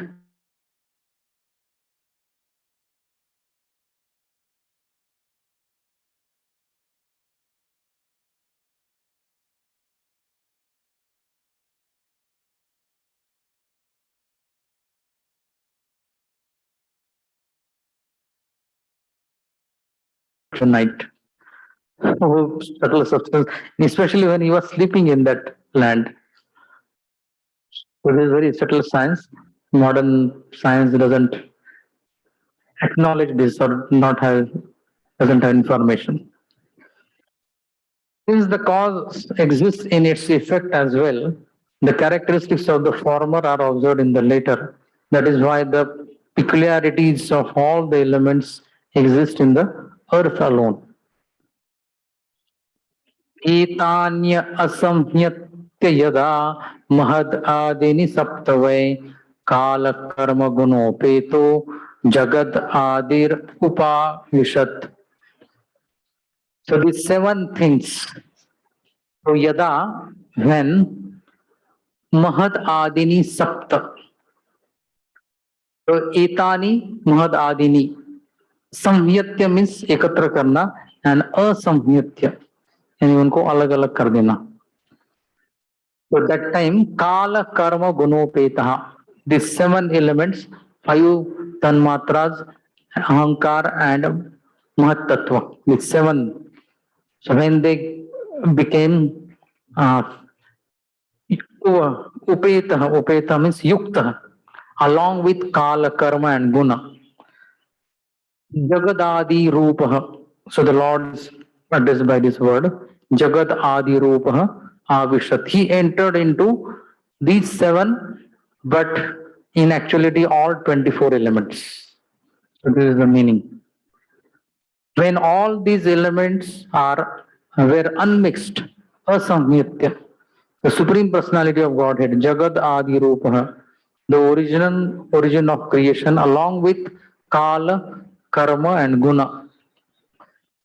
night. Oh, subtle substance, especially when he was sleeping in that land. So it is very subtle science. Modern science doesn't acknowledge this or not have doesn't have information. Since the cause exists in its effect as well, the characteristics of the former are observed in the later. That is why the peculiarities of all the elements exist in the earth alone. एतान्य असंह्यत्य यदा महद आदिनि सप्तवै काल कर्म गुणोपेतो जगद आदिर उपाविशत. So these seven things. So yada, when mahad adini sapta. So etani mahad adini. संह्यत्य means एकत्र करना and असंह्यत्य यानी उनको अलग अलग कर देना. So that time kala karma gunopetaha. These seven elements, five tanmatras, ahankar and mahattattva. These seven. So when they became upeta means yukta, along with kala, karma and guna. Jagadadi rupaha. So the Lord is addressed by this word. Jagad adi rupaha avishat. He entered into these seven, but in actuality all 24 elements. So this is the meaning. When all these elements were unmixed, asamyatya, the Supreme Personality of Godhead, Jagad Adi Rupaha, the origin of creation, along with Kala, Karma, and Guna,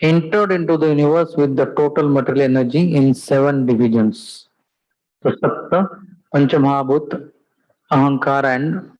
entered into the universe with the total material energy in seven divisions. So Sapta, Panchamahabhut, Ahankara, and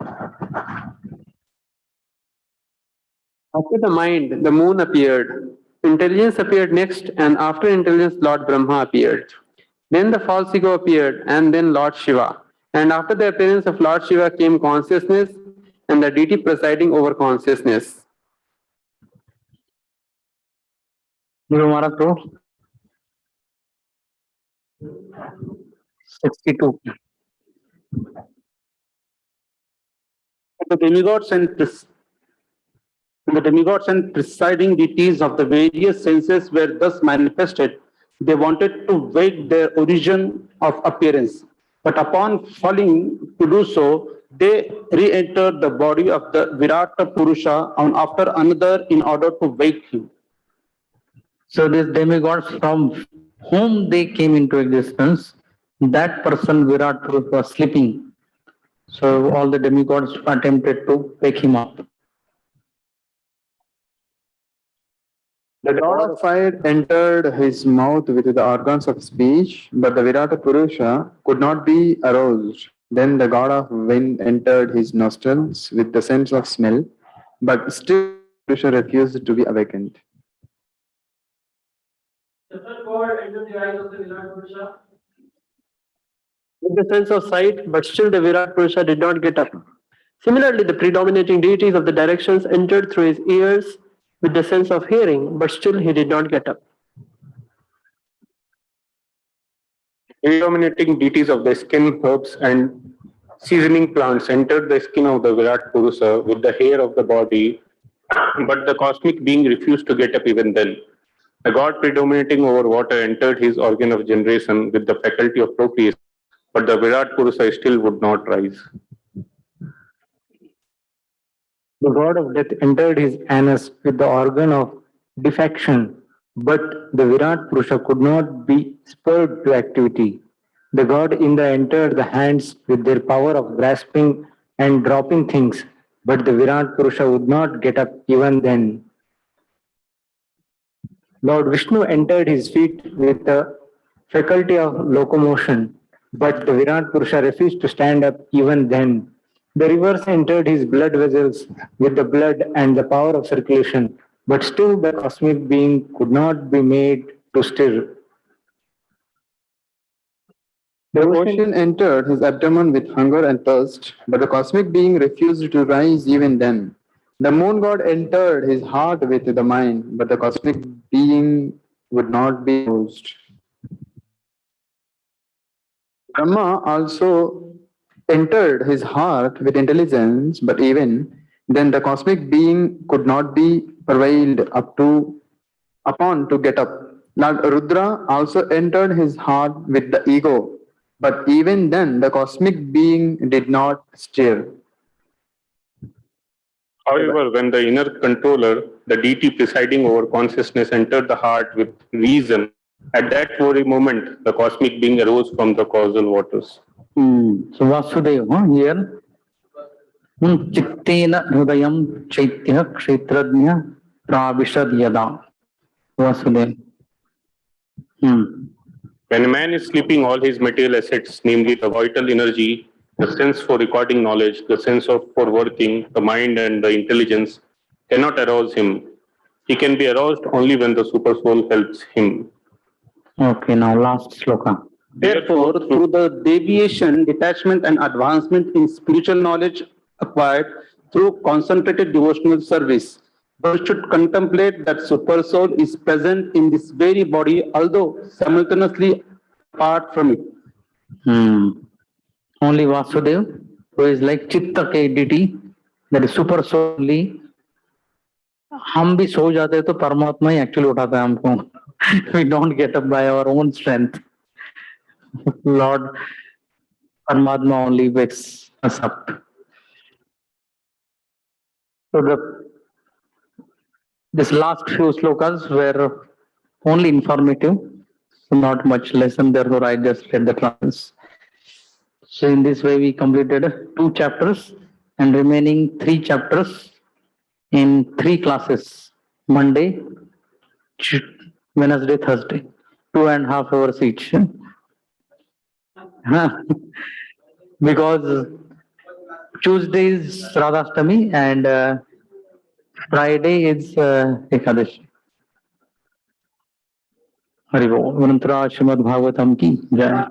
After the mind, the moon appeared. Intelligence appeared next, and after intelligence, Lord Brahma appeared. Then the false ego appeared, and then Lord Shiva. And after the appearance of Lord Shiva came consciousness and the deity presiding over consciousness. Guru Maharaj, bro. 62. The demigods and presiding deities of the various senses were thus manifested. They wanted to wake their origin of appearance, but upon falling to do so, they re-entered the body of the Virata Purusha and after another in order to wake him. So these demigods from whom they came into existence, that person Virat Purusha was sleeping. So all the demigods attempted to wake him up. The god of fire entered his mouth with the organs of speech, but the Virata Purusha could not be aroused. Then the god of wind entered his nostrils with the sense of smell, but still Purusha refused to be awakened. The third god entered the eyes of the Virat Purusha with the sense of sight, but still the Virat Purusha did not get up. Similarly, the predominating deities of the directions entered through his ears with the sense of hearing, but still he did not get up. Predominating deities of the skin, herbs, and seasoning plants entered the skin of the Virat Purusa with the hair of the body, but the cosmic being refused to get up even then. The god predominating over water entered his organ of generation with the faculty of procreation, but the Virat Purusa still would not rise. The god of death entered his anus with the organ of defection, but the Virat Purusha could not be spurred to activity. The god Indra entered the hands with their power of grasping and dropping things, but the Virat Purusha would not get up even then. Lord Vishnu entered his feet with the faculty of locomotion, but the Virat Purusha refused to stand up even then. The rivers entered his blood vessels with the blood and the power of circulation, but still the cosmic being could not be made to stir. The ocean entered his abdomen with hunger and thirst, but the cosmic being refused to rise even then. The moon god entered his heart with the mind, but the cosmic being would not be roused. Brahma also entered his heart with intelligence, but even then the cosmic being could not be prevailed upon to get up. Lord Rudra also entered his heart with the ego, but even then the cosmic being did not stir. However, when the inner controller, the deity presiding over consciousness, entered the heart with reason, at that very moment, the cosmic being arose from the causal waters. So Vasudeva here. Chittena Hridayam Chaitya Kshetrajna Pravishad Yada. Vasudeva. When a man is sleeping, all his material assets, namely the vital energy, the sense for recording knowledge, the sense of for working, the mind and the intelligence, cannot arouse him. He can be aroused only when the super soul helps him. Okay, now last sloka. Therefore, through the deviation, detachment, and advancement in spiritual knowledge acquired through concentrated devotional service, one should contemplate that super soul is present in this very body, although simultaneously apart from it. Only Vasudeva, who is like Chitta के deity, that is super soul only. हम भी सो जाते हैं तो परमात्मा ही actually उठाता है हमको. We don't get up by our own strength. Lord Paramatma only wakes us up. So this last few slokas were only informative, so not much lesson. Therefore, I just read the trans. So in this way, we completed 2 chapters and remaining 3 chapters in 3 classes: Monday, Wednesday, Thursday, 2.5 hours each. Because Tuesday is Radhastami and Friday is Ekadashi. Hari बोल अनंतरा श्रीमद् भागवतम की जय।